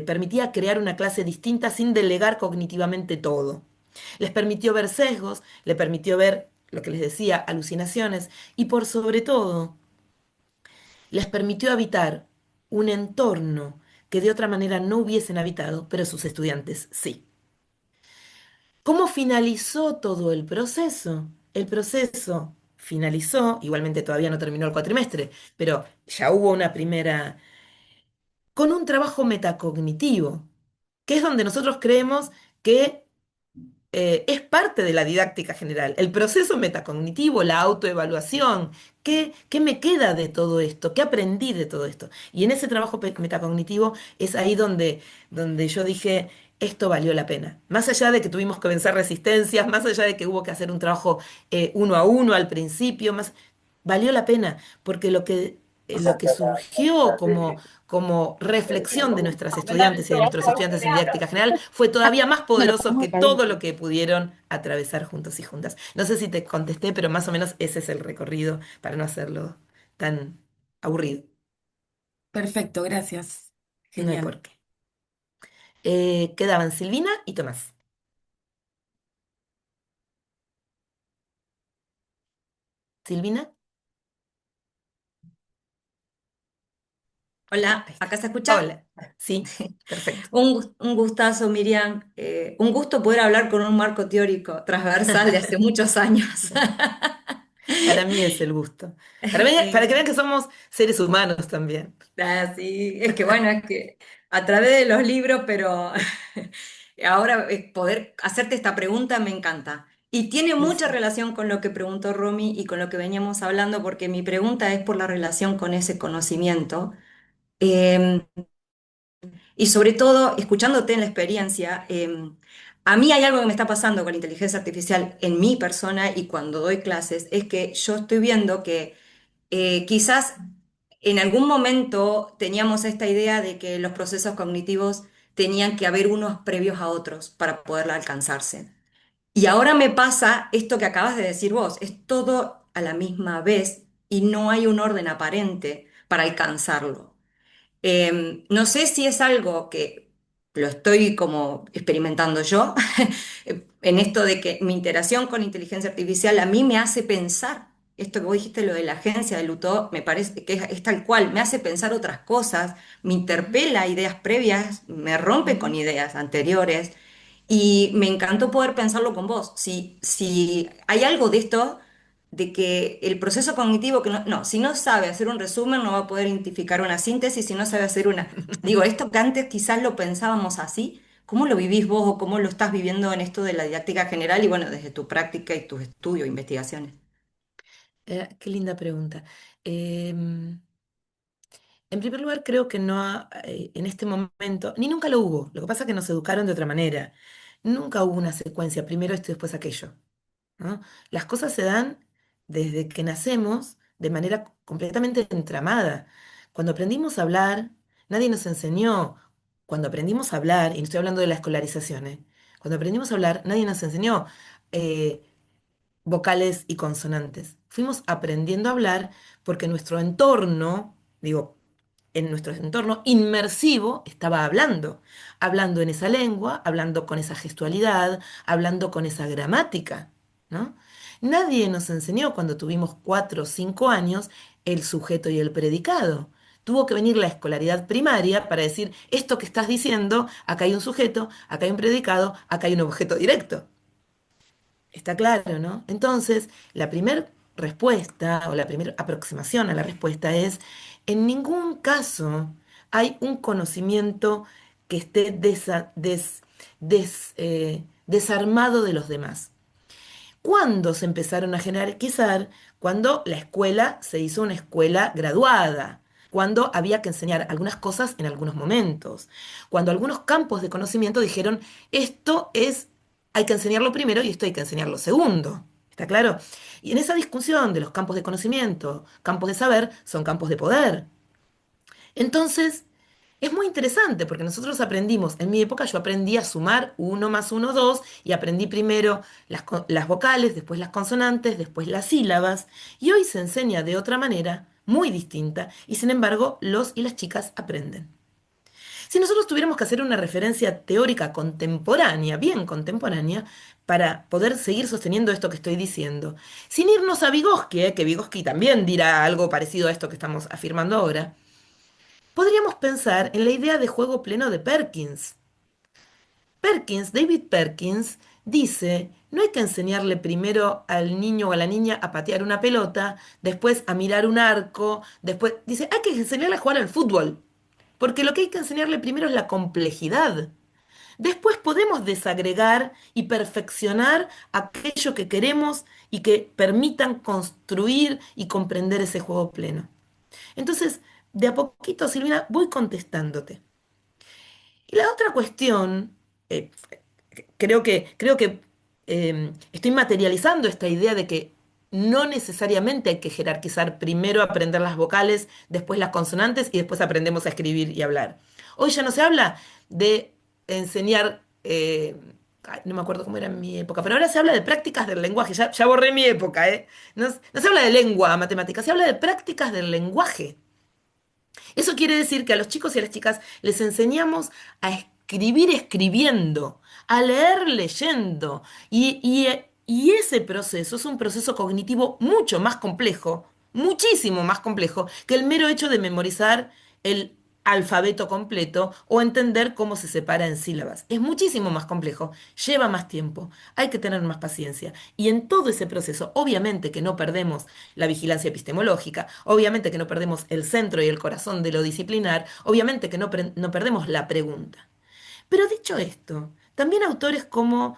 A: permitía crear una clase distinta sin delegar cognitivamente todo. Les permitió ver sesgos, les permitió ver lo que les decía, alucinaciones y por sobre todo les permitió habitar un entorno que de otra manera no hubiesen habitado, pero sus estudiantes sí. ¿Cómo finalizó todo el proceso? El proceso finalizó, igualmente todavía no terminó el cuatrimestre, pero ya hubo una primera, con un trabajo metacognitivo, que es donde nosotros creemos que es parte de la didáctica general, el proceso metacognitivo, la autoevaluación. ¿Qué me queda de todo esto? ¿Qué aprendí de todo esto? Y en ese trabajo metacognitivo es ahí donde yo dije, esto valió la pena. Más allá de que tuvimos que vencer resistencias, más allá de que hubo que hacer un trabajo uno a uno al principio, valió la pena, porque lo que surgió como reflexión de nuestras estudiantes y de nuestros estudiantes en didáctica general fue todavía más poderoso que todo lo que pudieron atravesar juntos y juntas. No sé si te contesté, pero más o menos ese es el recorrido para no hacerlo tan aburrido.
E: Perfecto, gracias.
A: No hay
E: Genial.
A: por qué. Quedaban Silvina y Tomás. Silvina,
F: Hola,
A: ahí está.
F: ¿acá se escucha?
A: Hola. Sí, perfecto.
F: Un gustazo, Miriam. Un gusto poder hablar con un marco teórico transversal de hace muchos años.
A: Para mí es el gusto. Para que vean que somos seres humanos también.
F: Sí, es que bueno, es que a través de los libros, pero ahora poder hacerte esta pregunta me encanta. Y tiene
A: Sí,
F: mucha
A: sí.
F: relación con lo que preguntó Romy y con lo que veníamos hablando, porque mi pregunta es por la relación con ese conocimiento. Em, Y sobre todo, escuchándote en la experiencia, a mí hay algo que me está pasando con la inteligencia artificial en mi persona y cuando doy clases, es que yo estoy viendo que quizás en algún momento teníamos esta idea de que los procesos cognitivos tenían que haber unos previos a otros para poder alcanzarse. Y ahora me pasa esto que acabas de decir vos, es todo a la misma vez y no hay un orden aparente para alcanzarlo. No sé si es algo que lo estoy como experimentando yo, en esto de que mi interacción con inteligencia artificial a mí me hace pensar, esto que vos dijiste, lo de la agencia de Luto, me parece que es tal cual, me hace pensar otras cosas, me interpela ideas previas, me rompe con ideas anteriores. Y me encantó poder pensarlo con vos. Si hay algo de esto, de que el proceso cognitivo, que no, si no sabe hacer un resumen, no va a poder identificar una síntesis, si no sabe hacer una... Digo, esto que antes quizás lo pensábamos así, ¿cómo lo vivís vos o cómo lo estás viviendo en esto de la didáctica general y bueno, desde tu práctica y tus estudios, investigaciones?
A: Qué linda pregunta. Em, En primer lugar, creo que no en este momento, ni nunca lo hubo. Lo que pasa es que nos educaron de otra manera. Nunca hubo una secuencia, primero esto y después aquello, ¿no? Las cosas se dan desde que nacemos de manera completamente entramada. Cuando aprendimos a hablar, nadie nos enseñó. Cuando aprendimos a hablar, y no estoy hablando de la escolarización, ¿eh? Cuando aprendimos a hablar, nadie nos enseñó eh, vocales y consonantes. Fuimos aprendiendo a hablar porque nuestro entorno, digo, en nuestro entorno inmersivo estaba hablando, hablando en esa lengua, hablando con esa gestualidad, hablando con esa gramática, ¿no? Nadie nos enseñó cuando tuvimos 4 o 5 años el sujeto y el predicado. Tuvo que venir la escolaridad primaria para decir, esto que estás diciendo, acá hay un sujeto, acá hay un predicado, acá hay un objeto directo. Está claro, ¿no? Entonces, la primera respuesta o la primera aproximación a la respuesta es, en ningún caso hay un conocimiento que esté desarmado de los demás. ¿Cuándo se empezaron a jerarquizar? Cuando la escuela se hizo una escuela graduada, cuando había que enseñar algunas cosas en algunos momentos, cuando algunos campos de conocimiento dijeron, esto es, hay que enseñarlo primero y esto hay que enseñarlo segundo. ¿Está claro? Y en esa discusión de los campos de conocimiento, campos de saber, son campos de poder. Entonces, es muy interesante porque nosotros aprendimos, en mi época yo aprendí a sumar 1 más 1, 2 y aprendí primero las vocales, después las consonantes, después las sílabas y hoy se enseña de otra manera, muy distinta, y sin embargo los y las chicas aprenden. Si nosotros tuviéramos que hacer una referencia teórica contemporánea, bien contemporánea, para poder seguir sosteniendo esto que estoy diciendo, sin irnos a Vygotsky, que Vygotsky también dirá algo parecido a esto que estamos afirmando ahora, podríamos pensar en la idea de juego pleno de Perkins. David Perkins, dice, no hay que enseñarle primero al niño o a la niña a patear una pelota, después a mirar un arco, después, dice, hay que enseñarle a jugar al fútbol, porque lo que hay que enseñarle primero es la complejidad. Después podemos desagregar y perfeccionar aquello que queremos y que permitan construir y comprender ese juego pleno. Entonces, de a poquito, Silvina, voy contestándote. Y la otra cuestión, eh, creo que estoy materializando esta idea de que no necesariamente hay que jerarquizar, primero aprender las vocales, después las consonantes y después aprendemos a escribir y hablar. Hoy ya no se habla de enseñar, ay, no me acuerdo cómo era en mi época, pero ahora se habla de prácticas del lenguaje, ya borré mi época, ¿eh? No se habla de lengua matemática, se habla de prácticas del lenguaje. Eso quiere decir que a los chicos y a las chicas les enseñamos a escribir escribiendo, a leer leyendo. Y ese proceso es un proceso cognitivo mucho más complejo, muchísimo más complejo, que el mero hecho de memorizar el alfabeto completo o entender cómo se separa en sílabas. Es muchísimo más complejo, lleva más tiempo, hay que tener más paciencia. Y en todo ese proceso, obviamente que no perdemos la vigilancia epistemológica, obviamente que no perdemos el centro y el corazón de lo disciplinar, obviamente que no perdemos la pregunta. Pero dicho esto, también autores como,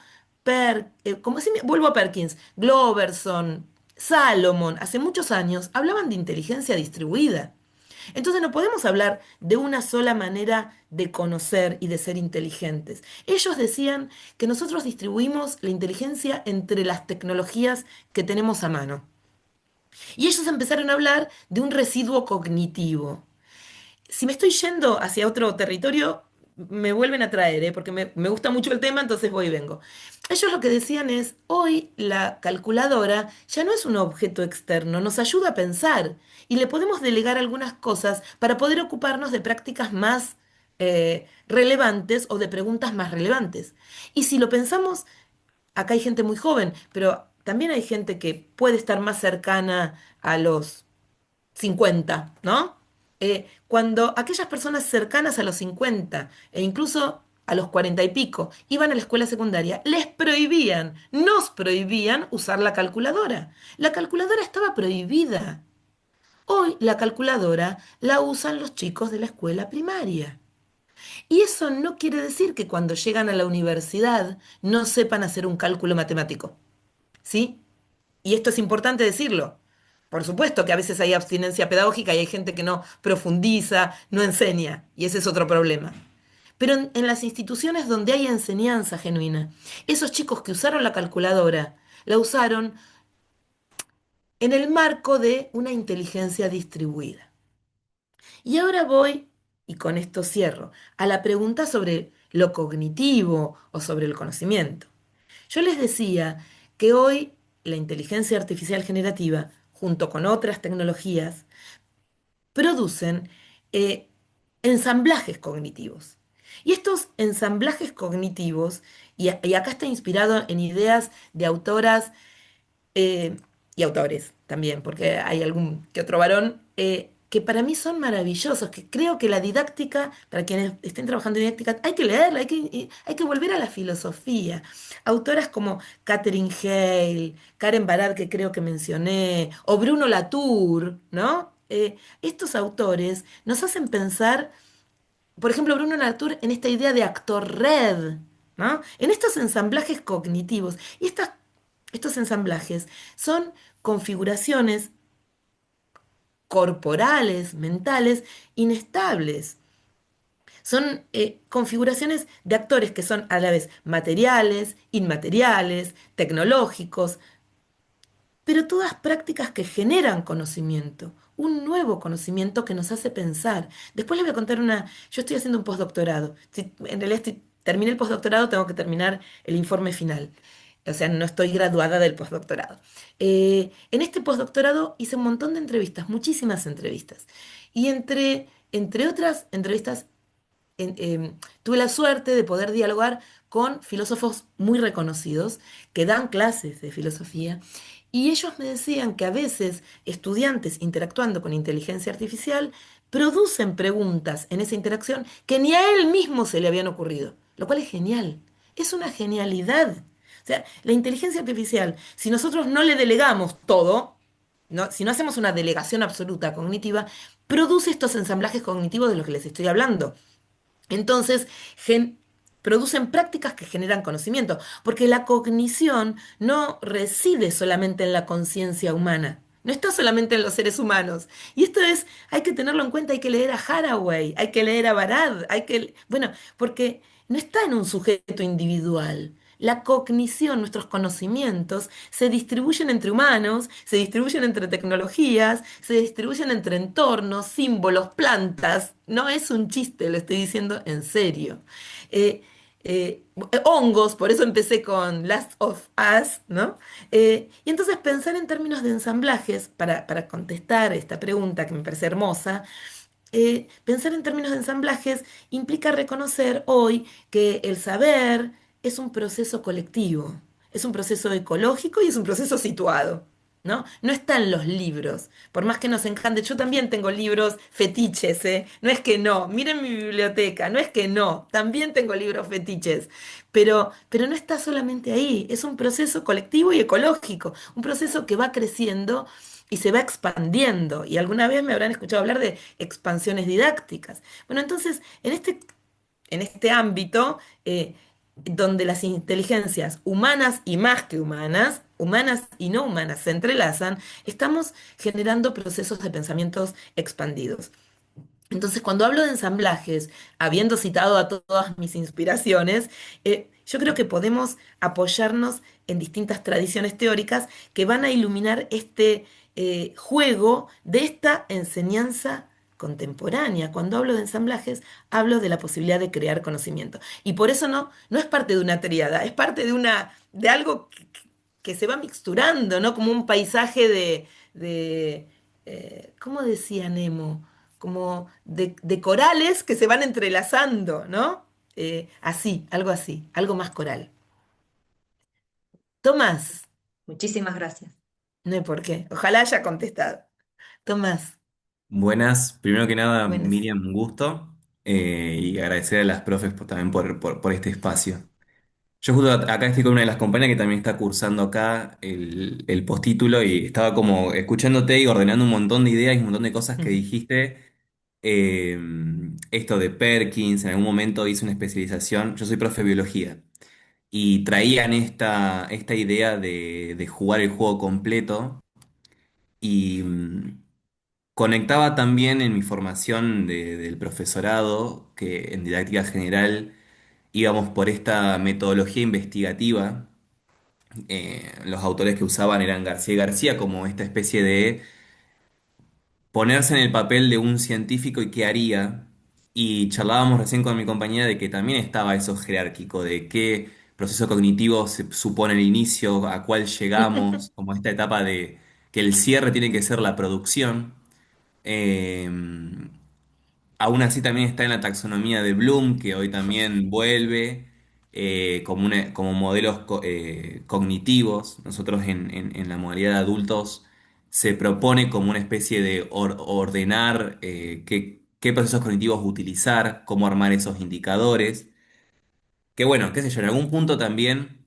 A: como si vuelvo a Perkins, Gloverson, Salomon, hace muchos años hablaban de inteligencia distribuida. Entonces no podemos hablar de una sola manera de conocer y de ser inteligentes. Ellos decían que nosotros distribuimos la inteligencia entre las tecnologías que tenemos a mano. Y ellos empezaron a hablar de un residuo cognitivo. Si me estoy yendo hacia otro territorio, me vuelven a traer, ¿eh? Porque me gusta mucho el tema, entonces voy y vengo. Ellos lo que decían es, hoy la calculadora ya no es un objeto externo, nos ayuda a pensar y le podemos delegar algunas cosas para poder ocuparnos de prácticas más relevantes o de preguntas más relevantes. Y si lo pensamos, acá hay gente muy joven, pero también hay gente que puede estar más cercana a los 50, ¿no? Cuando aquellas personas cercanas a los 50 e incluso a los 40 y pico iban a la escuela secundaria, les prohibían, nos prohibían usar la calculadora. La calculadora estaba prohibida. Hoy la calculadora la usan los chicos de la escuela primaria. Y eso no quiere decir que cuando llegan a la universidad no sepan hacer un cálculo matemático, ¿sí? Y esto es importante decirlo. Por supuesto que a veces hay abstinencia pedagógica y hay gente que no profundiza, no enseña, y ese es otro problema. Pero en las instituciones donde hay enseñanza genuina, esos chicos que usaron la calculadora, la usaron en el marco de una inteligencia distribuida. Y ahora voy, y con esto cierro, a la pregunta sobre lo cognitivo o sobre el conocimiento. Yo les decía que hoy la inteligencia artificial generativa, junto con otras tecnologías, producen eh, ensamblajes cognitivos. Y estos ensamblajes cognitivos, y acá está inspirado en ideas de autoras eh, y autores también, porque hay algún que otro varón, que para mí son maravillosos, que creo que la didáctica, para quienes estén trabajando en didáctica, hay que leerla, hay que volver a la filosofía. Autoras como Catherine Hale, Karen Barad, que creo que mencioné, o Bruno Latour, ¿no? Estos autores nos hacen pensar, por ejemplo, Bruno Latour en esta idea de actor red, ¿no? En estos ensamblajes cognitivos. Y estos ensamblajes son configuraciones corporales, mentales, inestables. Son configuraciones de actores que son a la vez materiales, inmateriales, tecnológicos, pero todas prácticas que generan conocimiento, un nuevo conocimiento que nos hace pensar. Después les voy a contar yo estoy haciendo un postdoctorado. En realidad terminé el postdoctorado, tengo que terminar el informe final. O sea, no estoy graduada del postdoctorado. En este postdoctorado hice un montón de entrevistas, muchísimas entrevistas. Y entre otras entrevistas, tuve la suerte de poder dialogar con filósofos muy reconocidos que dan clases de filosofía y ellos me decían que a veces estudiantes interactuando con inteligencia artificial producen preguntas en esa interacción que ni a él mismo se le habían ocurrido, lo cual es genial, es una genialidad. O sea, la inteligencia artificial, si nosotros no le delegamos todo, si no hacemos una delegación absoluta cognitiva, produce estos ensamblajes cognitivos de los que les estoy hablando. Entonces, producen prácticas que generan conocimiento, porque la cognición no reside solamente en la conciencia humana, no está solamente en los seres humanos. Y esto hay que tenerlo en cuenta, hay que leer a Haraway, hay que leer a Barad, bueno, porque no está en un sujeto individual. La cognición, nuestros conocimientos, se distribuyen entre humanos, se distribuyen entre tecnologías, se distribuyen entre entornos, símbolos, plantas. No es un chiste, lo estoy diciendo en serio. Eh, hongos, por eso empecé con Last of Us, ¿no? Y entonces pensar en términos de ensamblajes, para contestar esta pregunta que me parece hermosa, pensar en términos de ensamblajes implica reconocer hoy que el saber es un proceso colectivo, es un proceso ecológico y es un proceso situado, ¿no? No está en los libros, por más que nos encante. Yo también tengo libros fetiches, ¿eh? No es que no, miren mi biblioteca, no es que no, también tengo libros fetiches, pero no está solamente ahí, es un proceso colectivo y ecológico, un proceso que va creciendo y se va expandiendo. Y alguna vez me habrán escuchado hablar de expansiones didácticas. Bueno, entonces, en este ámbito, donde las inteligencias humanas y más que humanas, humanas y no humanas, se entrelazan, estamos generando procesos de pensamientos expandidos. Entonces, cuando hablo de ensamblajes, habiendo citado a todas mis inspiraciones, yo creo que podemos apoyarnos en distintas tradiciones teóricas que van a iluminar este juego de esta enseñanza contemporánea. Cuando hablo de ensamblajes, hablo de la posibilidad de crear conocimiento. Y por eso no es parte de una tríada, es parte de algo que se va mixturando, ¿no? Como un paisaje ¿cómo decía Nemo? como de corales que se van entrelazando, ¿no? Así, algo más coral. Tomás,
F: Muchísimas gracias.
A: no hay por qué, ojalá haya contestado. Tomás,
G: Buenas, primero que nada,
A: buenas.
G: Miriam, un gusto y agradecer a las profes también por este espacio. Yo justo acá estoy con una de las compañeras que también está cursando acá el postítulo y estaba como escuchándote y ordenando un montón de ideas y un montón de cosas que dijiste. Eh, Esto de Perkins, en algún momento hice una especialización, yo soy profe de biología y traían esta idea de jugar el juego completo y conectaba también en mi formación del profesorado, que en didáctica general íbamos por esta metodología investigativa. Los autores que usaban eran García y García como esta especie de ponerse en el papel de un científico y qué haría. Y charlábamos recién con mi compañera de que también estaba eso jerárquico, de qué proceso cognitivo se supone el inicio, a cuál llegamos, como esta etapa de que el cierre tiene que ser la producción. Eh, Aún así también está en la taxonomía de Bloom, que hoy también vuelve como modelos cognitivos. Nosotros en la modalidad de adultos se propone como una especie de ordenar qué procesos cognitivos utilizar, cómo armar esos indicadores. Que bueno, qué sé yo, en algún punto también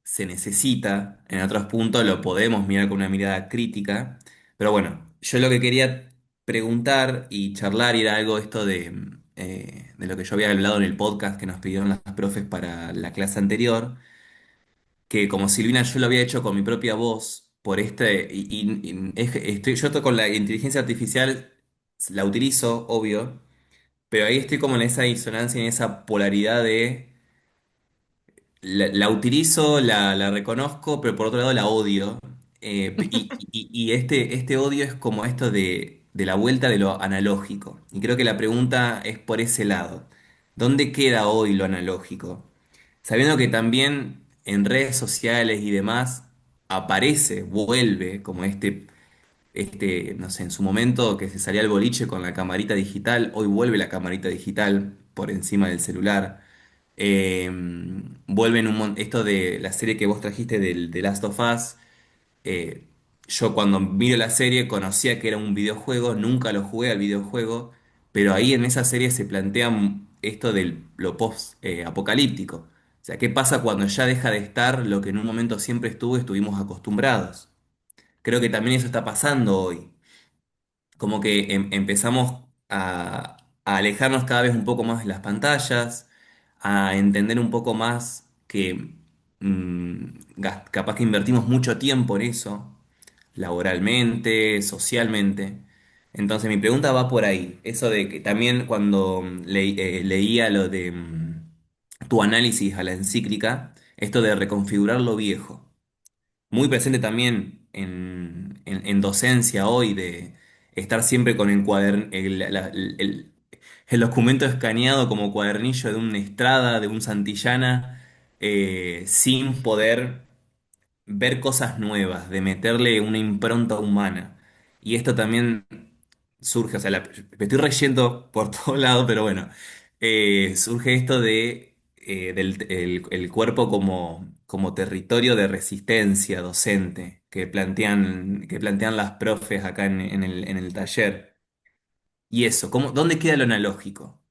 G: se necesita, en otros puntos lo podemos mirar con una mirada crítica, pero bueno, yo lo que quería preguntar y charlar y era algo esto de lo que yo había hablado en el podcast que nos pidieron las profes para la clase anterior, que como Silvina yo lo había hecho con mi propia voz, por yo estoy con la inteligencia artificial, la utilizo, obvio, pero ahí estoy como en esa disonancia, en esa polaridad de la utilizo, la reconozco, pero por otro lado la odio. Y este odio es como esto de la vuelta de lo analógico. Y creo que la pregunta es por ese lado. ¿Dónde queda hoy lo analógico? Sabiendo que también en redes sociales y demás aparece, vuelve como no sé, en su momento que se salía al boliche con la camarita digital, hoy vuelve la camarita digital por encima del celular. Eh, Vuelven esto de la serie que vos trajiste del The Last of Us. eh, yo cuando miro la serie conocía que era un videojuego, nunca lo jugué al videojuego, pero ahí en esa serie se plantea esto de lo post-apocalíptico. O sea, ¿qué pasa cuando ya deja de estar lo que en un momento siempre estuvo, estuvimos acostumbrados? Creo que también eso está pasando hoy, como que empezamos a alejarnos cada vez un poco más de las pantallas, a entender un poco más que capaz que invertimos mucho tiempo en eso, laboralmente, socialmente. Entonces mi pregunta va por ahí, eso de que también cuando leía lo de tu análisis a la encíclica, esto de reconfigurar lo viejo muy presente también en docencia hoy, de estar siempre con el el documento escaneado como cuadernillo de un Estrada, de un Santillana, sin poder ver cosas nuevas, de meterle una impronta humana. Y esto también surge, o sea, me estoy reyendo por todos lados, pero bueno, surge esto del el cuerpo como territorio de resistencia docente que plantean las profes acá en el taller. Y eso, ¿dónde queda lo analógico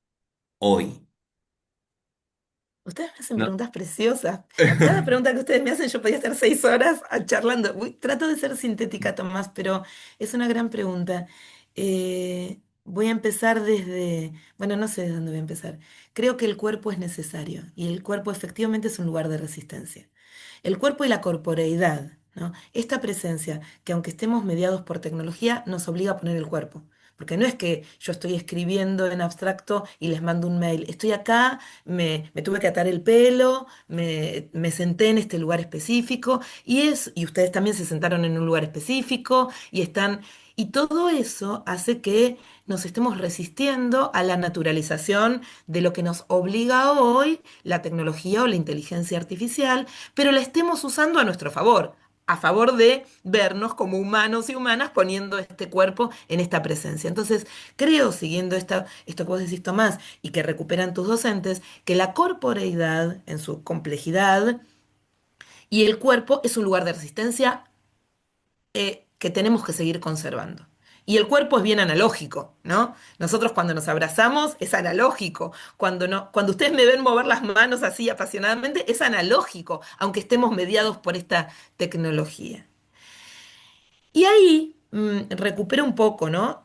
G: hoy?
A: Ustedes me hacen
G: ¿No?
A: preguntas preciosas. Cada pregunta que ustedes me hacen, yo podía estar 6 horas charlando. Trato de ser sintética, Tomás, pero es una gran pregunta. Voy a empezar bueno, no sé de dónde voy a empezar. Creo que el cuerpo es necesario y el cuerpo efectivamente es un lugar de resistencia. El cuerpo y la corporeidad, ¿no? Esta presencia, que aunque estemos mediados por tecnología, nos obliga a poner el cuerpo. Porque no es que yo estoy escribiendo en abstracto y les mando un mail. Estoy acá, me tuve que atar el pelo, me senté en este lugar específico y ustedes también se sentaron en un lugar específico y todo eso hace que nos estemos resistiendo a la naturalización de lo que nos obliga hoy la tecnología o la inteligencia artificial, pero la estemos usando a nuestro favor. a favor de vernos como humanos y humanas poniendo este cuerpo en esta presencia. Entonces, creo, siguiendo esto que vos decís, Tomás, y que recuperan tus docentes, que la corporeidad en su complejidad y el cuerpo es un lugar de resistencia que tenemos que seguir conservando. Y el cuerpo es bien analógico, ¿no? Nosotros cuando nos abrazamos es analógico. Cuando no, cuando ustedes me ven mover las manos así apasionadamente, es analógico, aunque estemos mediados por esta tecnología. Y ahí recupero un poco, ¿no?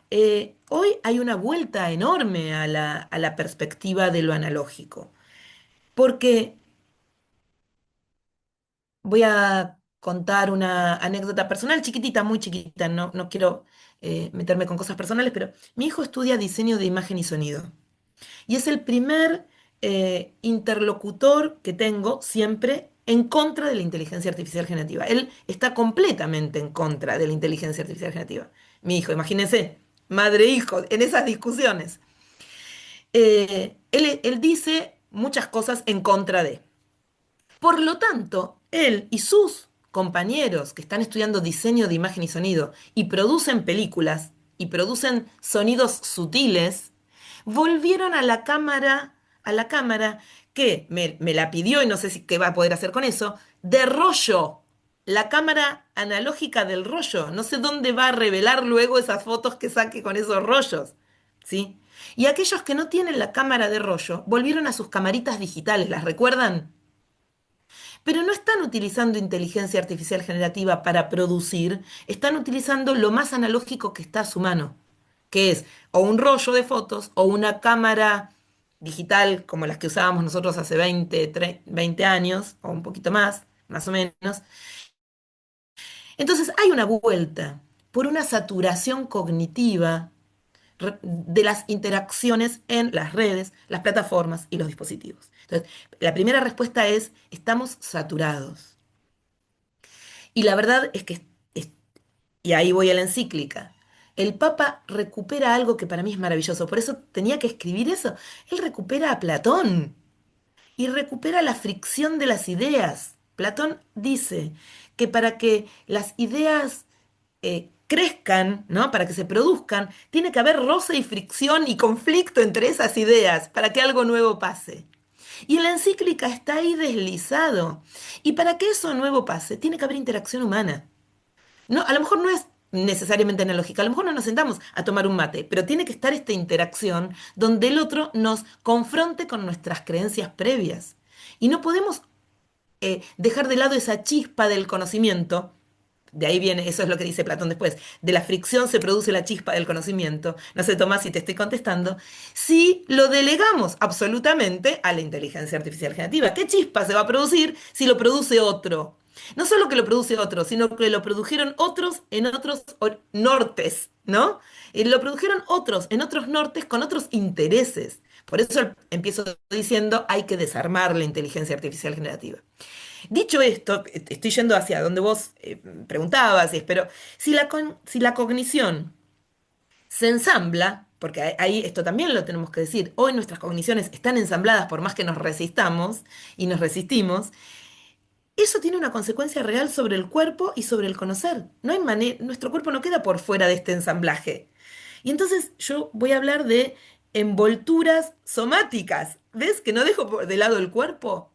A: Hoy hay una vuelta enorme a la perspectiva de lo analógico, porque voy a contar una anécdota personal, chiquitita, muy chiquitita, no quiero meterme con cosas personales, pero mi hijo estudia diseño de imagen y sonido. Y es el primer interlocutor que tengo siempre en contra de la inteligencia artificial generativa. Él está completamente en contra de la inteligencia artificial generativa. Mi hijo, imagínense, madre e hijo, en esas discusiones. Él dice muchas cosas en contra de. Por lo tanto, él y sus compañeros que están estudiando diseño de imagen y sonido y producen películas y producen sonidos sutiles, volvieron a la cámara que me la pidió y no sé si qué va a poder hacer con eso, de rollo, la cámara analógica del rollo. No sé dónde va a revelar luego esas fotos que saque con esos rollos, ¿sí? Y aquellos que no tienen la cámara de rollo volvieron a sus camaritas digitales, ¿las recuerdan? Pero no están utilizando inteligencia artificial generativa para producir, están utilizando lo más analógico que está a su mano, que es o un rollo de fotos o una cámara digital como las que usábamos nosotros hace 20 años, o un poquito más, más o menos. Entonces hay una vuelta por una saturación cognitiva de las interacciones en las redes, las plataformas y los dispositivos. Entonces, la primera respuesta es, estamos saturados. Y la verdad es que, y ahí voy a la encíclica, el Papa recupera algo que para mí es maravilloso, por eso tenía que escribir eso. Él recupera a Platón y recupera la fricción de las ideas. Platón dice que para que las ideas crezcan, ¿no? Para que se produzcan, tiene que haber roce y fricción y conflicto entre esas ideas para que algo nuevo pase. Y en la encíclica está ahí deslizado. Y para que eso nuevo pase, tiene que haber interacción humana. No, a lo mejor no es necesariamente analógica, a lo mejor no nos sentamos a tomar un mate, pero tiene que estar esta interacción donde el otro nos confronte con nuestras creencias previas. Y no podemos dejar de lado esa chispa del conocimiento. De ahí viene, eso es lo que dice Platón después, de la fricción se produce la chispa del conocimiento. No sé, Tomás, si te estoy contestando. Si lo delegamos absolutamente a la inteligencia artificial generativa, ¿qué chispa se va a producir si lo produce otro? No solo que lo produce otro, sino que lo produjeron otros en otros nortes, ¿no? Lo produjeron otros en otros nortes con otros intereses. Por eso empiezo diciendo, hay que desarmar la inteligencia artificial generativa. Dicho esto, estoy yendo hacia donde vos preguntabas, y espero, si la cognición se ensambla, porque ahí esto también lo tenemos que decir, hoy nuestras cogniciones están ensambladas por más que nos resistamos y nos resistimos, eso tiene una consecuencia real sobre el cuerpo y sobre el conocer. No hay nuestro cuerpo no queda por fuera de este ensamblaje. Y entonces yo voy a hablar de envolturas somáticas. ¿Ves que no dejo de lado el cuerpo?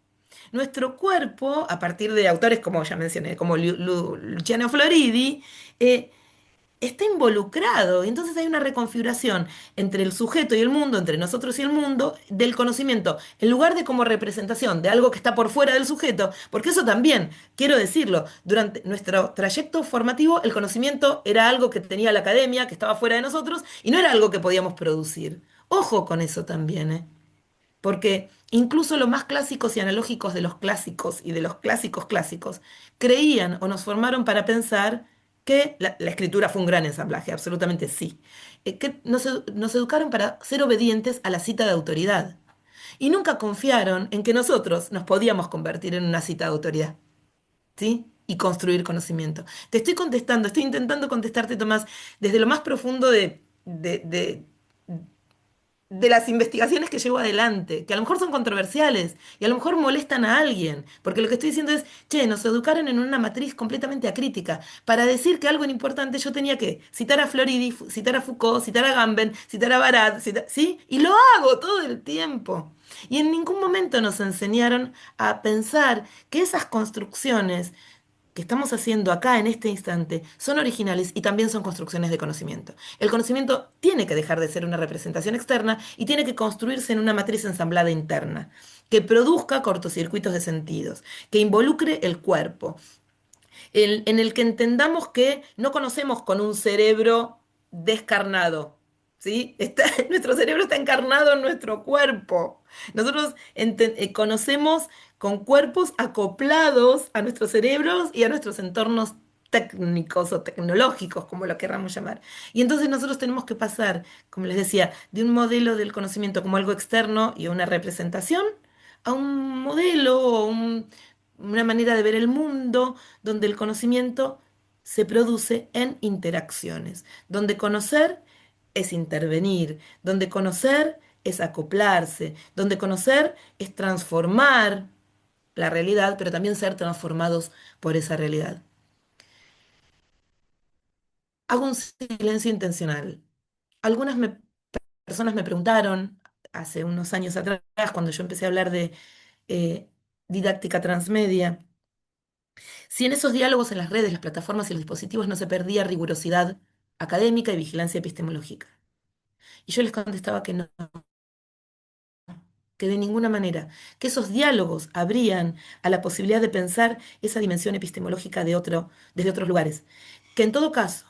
A: Nuestro cuerpo, a partir de autores como ya mencioné, como Luciano Floridi, eh, está involucrado. Y entonces hay una reconfiguración entre el sujeto y el mundo, entre nosotros y el mundo, del conocimiento, en lugar de como representación de algo que está por fuera del sujeto, porque eso también, quiero decirlo, durante nuestro trayecto formativo, el conocimiento era algo que tenía la academia, que estaba fuera de nosotros, y no era algo que podíamos producir. Ojo con eso también, ¿eh? Porque incluso los más clásicos y analógicos de los clásicos y de los clásicos clásicos creían o nos formaron para pensar que la escritura fue un gran ensamblaje, absolutamente sí. Que nos educaron para ser obedientes a la cita de autoridad. Y nunca confiaron en que nosotros nos podíamos convertir en una cita de autoridad, ¿sí? Y construir conocimiento. Te estoy contestando, estoy intentando contestarte, Tomás, desde lo más profundo de las investigaciones que llevo adelante, que a lo mejor son controversiales y a lo mejor molestan a alguien, porque lo que estoy diciendo es, che, nos educaron en una matriz completamente acrítica. Para decir que algo era importante yo tenía que citar a Floridi, citar a Foucault, citar a Gamben, citar a Barat, ¿sí? Y lo hago todo el tiempo. Y en ningún momento nos enseñaron a pensar que esas construcciones que estamos haciendo acá en este instante son originales y también son construcciones de conocimiento. El conocimiento tiene que dejar de ser una representación externa y tiene que construirse en una matriz ensamblada interna, que produzca cortocircuitos de sentidos, que involucre el cuerpo, en el que entendamos que no conocemos con un cerebro descarnado, ¿sí? Nuestro cerebro está encarnado en nuestro cuerpo. Nosotros conocemos con cuerpos acoplados a nuestros cerebros y a nuestros entornos técnicos o tecnológicos, como lo querramos llamar. Y entonces nosotros tenemos que pasar, como les decía, de un modelo del conocimiento como algo externo y una representación a un modelo o una manera de ver el mundo donde el conocimiento se produce en interacciones, donde conocer es intervenir, donde conocer es acoplarse, donde conocer es transformar la realidad, pero también ser transformados por esa realidad. Hago un silencio intencional. Algunas personas me preguntaron hace unos años atrás, cuando yo empecé a hablar de eh, didáctica transmedia, si en esos diálogos en las redes, las plataformas y los dispositivos no se perdía rigurosidad académica y vigilancia epistemológica. Y yo les contestaba que no, que de ninguna manera, que esos diálogos abrían a la posibilidad de pensar esa dimensión epistemológica desde otros lugares, que en todo caso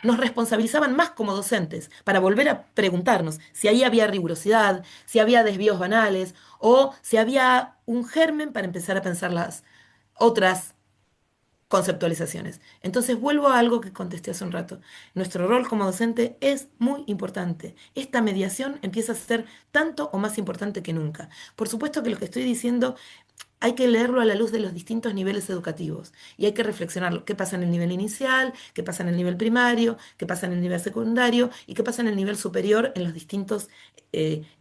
A: nos responsabilizaban más como docentes para volver a preguntarnos si ahí había rigurosidad, si había desvíos banales o si había un germen para empezar a pensar las otras conceptualizaciones. Entonces vuelvo a algo que contesté hace un rato. Nuestro rol como docente es muy importante. Esta mediación empieza a ser tanto o más importante que nunca. Por supuesto que lo que estoy diciendo hay que leerlo a la luz de los distintos niveles educativos y hay que reflexionar qué pasa en el nivel inicial, qué pasa en el nivel primario, qué pasa en el nivel secundario y qué pasa en el nivel superior en los distintos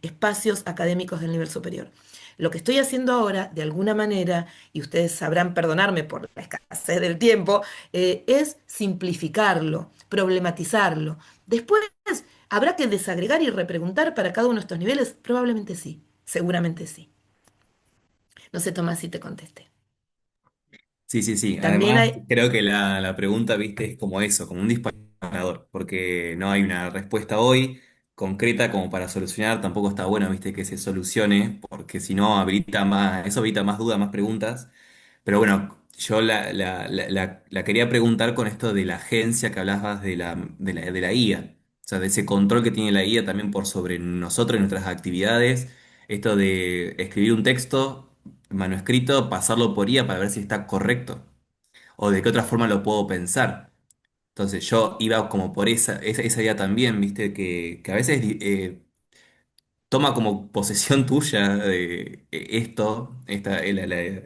A: espacios académicos del nivel superior. Lo que estoy haciendo ahora, de alguna manera, y ustedes sabrán perdonarme por la escasez del tiempo, es simplificarlo, problematizarlo. Después, ¿habrá que desagregar y repreguntar para cada uno de estos niveles? Probablemente sí, seguramente sí. No sé, Tomás, si te contesté.
G: Sí, sí, sí.
A: También
G: Además,
A: hay,
G: creo que la pregunta, viste, es como eso, como un disparador, porque no hay una respuesta hoy concreta como para solucionar. Tampoco está bueno, viste, que se solucione, porque si no, eso habilita más dudas, más preguntas. Pero bueno, yo la quería preguntar con esto de la agencia que hablabas de la IA. O sea, de ese control que tiene la IA también por sobre nosotros y nuestras actividades. Esto de escribir un texto manuscrito, pasarlo por IA para ver si está correcto. O de qué otra forma lo puedo pensar. Entonces yo iba como por esa idea también, viste, que a veces toma como posesión tuya de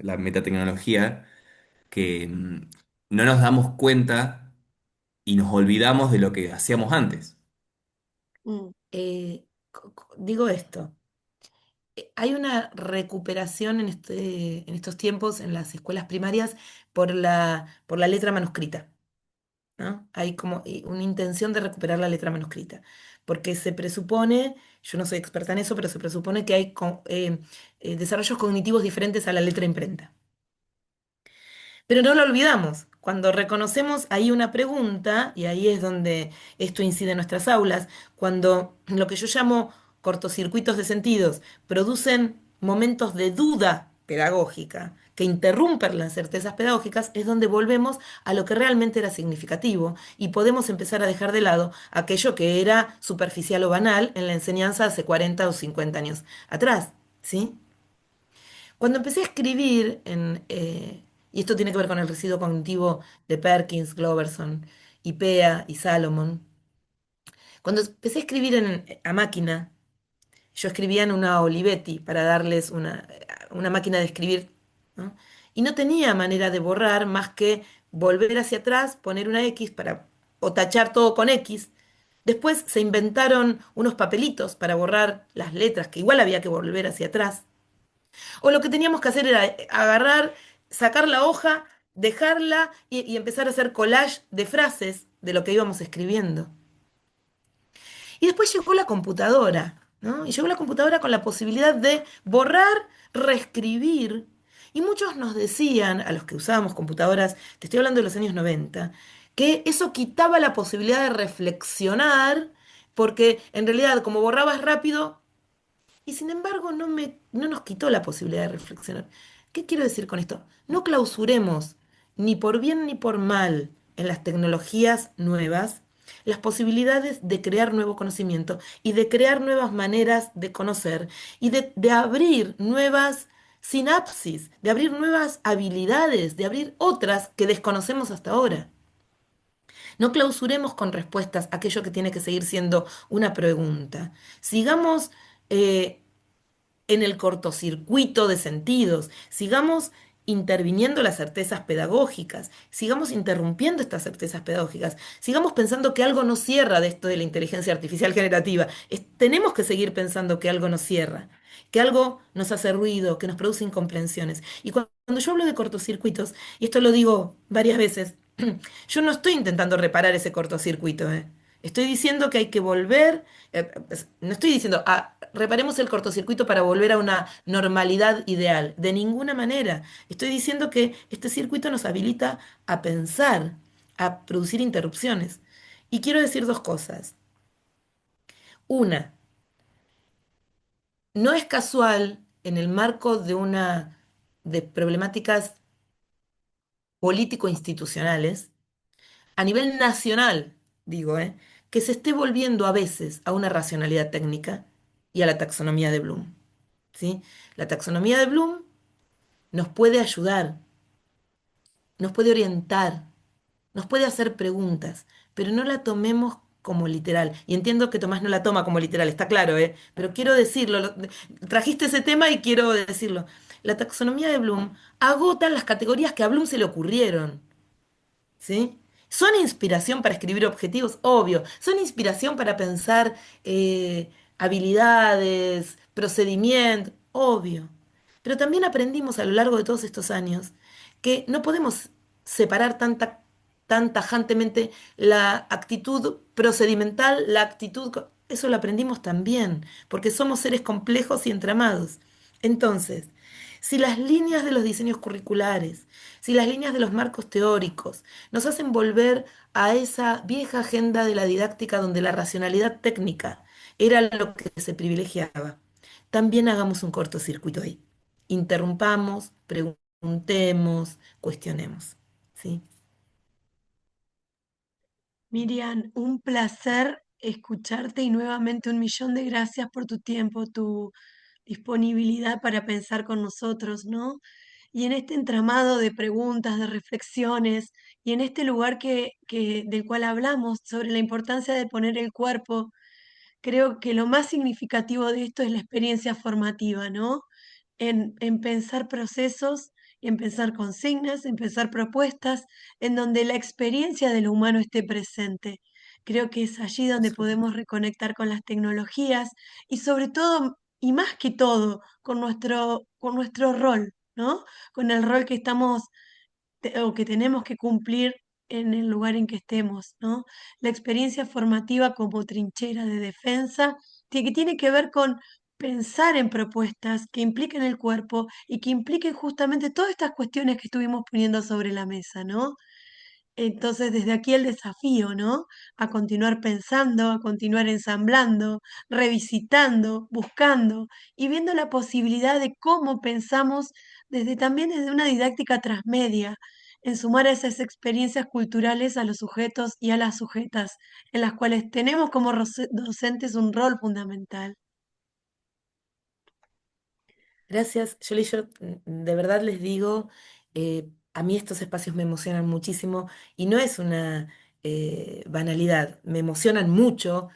G: la metatecnología que no nos damos cuenta y nos olvidamos de lo que hacíamos antes.
B: Mm,
A: digo esto, hay una recuperación en estos tiempos en las escuelas primarias por la letra manuscrita, ¿no? Hay como una intención de recuperar la letra manuscrita, porque se presupone, yo no soy experta en eso, pero se presupone que hay desarrollos cognitivos diferentes a la letra imprenta. Pero no lo olvidamos. Cuando reconocemos ahí una pregunta, y ahí es donde esto incide en nuestras aulas, cuando lo que yo llamo cortocircuitos de sentidos producen momentos de duda pedagógica que interrumpen las certezas pedagógicas, es donde volvemos a lo que realmente era significativo y podemos empezar a dejar de lado aquello que era superficial o banal en la enseñanza hace 40 o 50 años atrás, ¿sí? Cuando empecé a escribir y esto tiene que ver con el residuo cognitivo de Perkins, Gloverson, Ipea y Salomon, cuando empecé a escribir a máquina, yo escribía en una Olivetti para darles una máquina de escribir, ¿no? Y no tenía manera de borrar más que volver hacia atrás, poner una X o tachar todo con X, Después se inventaron unos papelitos para borrar las letras, que igual había que volver hacia atrás. O lo que teníamos que hacer era agarrar, sacar la hoja, dejarla y empezar a hacer collage de frases de lo que íbamos escribiendo. Y después llegó la computadora, ¿no? Y llegó la computadora con la posibilidad de borrar, reescribir. Y muchos nos decían, a los que usábamos computadoras, te estoy hablando de los años 90, que eso quitaba la posibilidad de reflexionar, porque en realidad, como borrabas rápido, y sin embargo no nos quitó la posibilidad de reflexionar. ¿Qué quiero decir con esto? No clausuremos, ni por bien ni por mal, en las tecnologías nuevas, las posibilidades de crear nuevo conocimiento y de crear nuevas maneras de conocer y de abrir nuevas sinapsis, de abrir nuevas habilidades, de abrir otras que desconocemos hasta ahora. No clausuremos con respuestas aquello que tiene que seguir siendo una pregunta. Sigamos en el cortocircuito de sentidos, sigamos interviniendo las certezas pedagógicas, sigamos interrumpiendo estas certezas pedagógicas, sigamos pensando que algo nos cierra de esto de la inteligencia artificial generativa. Tenemos que seguir pensando que algo nos cierra, que algo nos hace ruido, que nos produce incomprensiones. Y cuando yo hablo de cortocircuitos, y esto lo digo varias veces, yo no estoy intentando reparar ese cortocircuito, ¿eh? Estoy diciendo que hay que volver, no estoy diciendo, reparemos el cortocircuito para volver a una normalidad ideal. De ninguna manera. Estoy diciendo que este circuito nos habilita a pensar, a producir interrupciones. Y quiero decir dos cosas. Una, no es casual en el marco de problemáticas político-institucionales a nivel nacional, digo, que se esté volviendo a veces a una racionalidad técnica y a la taxonomía de Bloom, ¿sí? La taxonomía de Bloom nos puede ayudar, nos puede orientar, nos puede hacer preguntas, pero no la tomemos como literal. Y entiendo que Tomás no la toma como literal, está claro, ¿eh? Pero quiero decirlo, trajiste ese tema y quiero decirlo. La taxonomía de Bloom agota las categorías que a Bloom se le ocurrieron. ¿Sí? Son inspiración para escribir objetivos, obvio. Son inspiración para pensar habilidades, procedimientos, obvio. Pero también aprendimos a lo largo de todos estos años que no podemos separar tan tajantemente la actitud procedimental, la actitud... Eso lo aprendimos también, porque somos seres complejos y entramados. Entonces, si las líneas de los diseños curriculares, si las líneas de los marcos teóricos nos hacen volver a esa vieja agenda de la didáctica donde la racionalidad técnica era lo que se privilegiaba, también hagamos un cortocircuito ahí. Interrumpamos, preguntemos, cuestionemos. ¿Sí?
B: Miriam, un placer escucharte y nuevamente un millón de gracias por tu tiempo, tu disponibilidad para pensar con nosotros, ¿no? Y en este entramado de preguntas, de reflexiones, y en este lugar del cual hablamos sobre la importancia de poner el cuerpo. Creo que lo más significativo de esto es la experiencia formativa, ¿no? En pensar procesos, en pensar consignas, en pensar propuestas, en donde la experiencia de lo humano esté presente. Creo que es allí donde podemos reconectar con las tecnologías y sobre todo, y más que todo, con nuestro rol, ¿no? Con el rol que estamos o que tenemos que cumplir en el lugar en que estemos, ¿no? La experiencia formativa como trinchera de defensa, que tiene que ver con pensar en propuestas que impliquen el cuerpo y que impliquen justamente todas estas cuestiones que estuvimos poniendo sobre la mesa, ¿no? Entonces, desde aquí el desafío, ¿no? A continuar pensando, a continuar ensamblando, revisitando, buscando y viendo la posibilidad de cómo pensamos también desde una didáctica transmedia, en sumar a esas experiencias culturales a los sujetos y a las sujetas, en las cuales tenemos como docentes un rol fundamental.
A: Gracias, Jolie. Yo de verdad les digo, a mí estos espacios me emocionan muchísimo y no es una banalidad, me emocionan mucho.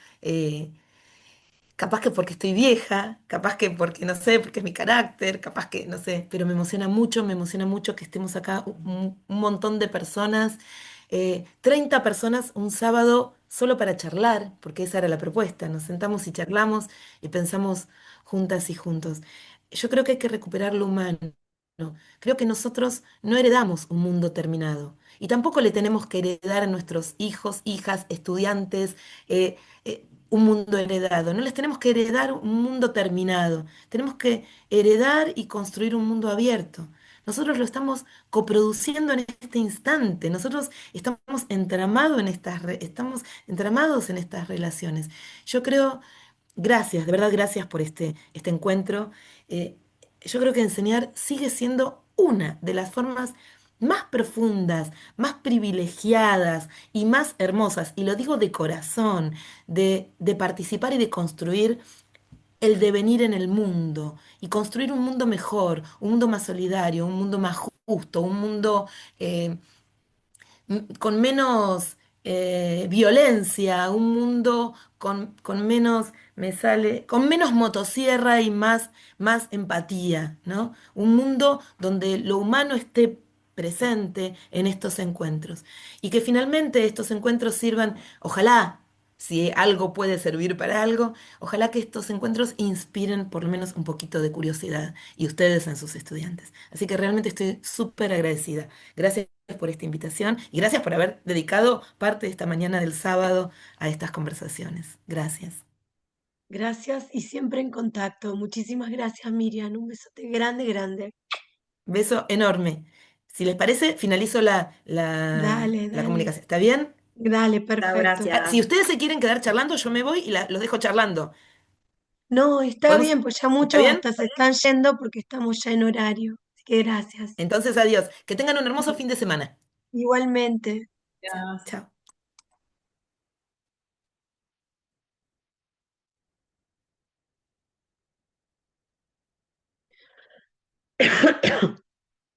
A: Capaz que porque estoy vieja, capaz que porque no sé, porque es mi carácter, capaz que no sé, pero me emociona mucho que estemos acá un montón de personas 30 personas un sábado solo para charlar, porque esa era la propuesta. Nos sentamos y charlamos y pensamos juntas y juntos. Yo creo que hay que recuperar lo humano. Creo que nosotros no heredamos un mundo terminado y tampoco le tenemos que heredar a nuestros hijos, hijas, estudiantes, un mundo heredado. No les tenemos que heredar un mundo terminado. Tenemos que heredar y construir un mundo abierto. Nosotros lo estamos coproduciendo en este instante. Nosotros estamos entramados en estas relaciones. Yo creo, gracias, de verdad, gracias por este encuentro. Eh, yo creo que enseñar sigue siendo una de las formas más profundas, más privilegiadas y más hermosas, y lo digo de corazón, de participar y de construir el devenir en el mundo y construir un mundo mejor, un mundo más solidario, un mundo más justo, un mundo eh, con menos violencia, un mundo con menos, me sale, con menos motosierra y más empatía, ¿no? Un mundo donde lo humano esté presente en estos encuentros y que finalmente estos encuentros sirvan, ojalá, si algo puede servir para algo, ojalá que estos encuentros inspiren por lo menos un poquito de curiosidad y ustedes en sus estudiantes. Así que realmente estoy súper agradecida. Gracias por esta invitación y gracias por haber dedicado parte de esta mañana del sábado a estas conversaciones. Gracias.
B: Gracias y siempre en contacto. Muchísimas gracias, Miriam. Un besote grande, grande.
A: Beso enorme. Si les parece, finalizo
B: Dale,
A: la
B: dale.
A: comunicación. ¿Está bien?
B: Dale,
F: Chao,
B: perfecto.
A: Ah, si
F: gracias.
A: ustedes se quieren quedar charlando, yo me voy y los dejo charlando.
B: No, está
A: ¿Podemos?
B: bien, pues ya
A: ¿Está
B: muchos
A: bien?
B: hasta se están yendo porque estamos ya en horario. Así que gracias.
A: Entonces, adiós. Que tengan un hermoso fin de semana.
B: Igualmente.
A: Chao.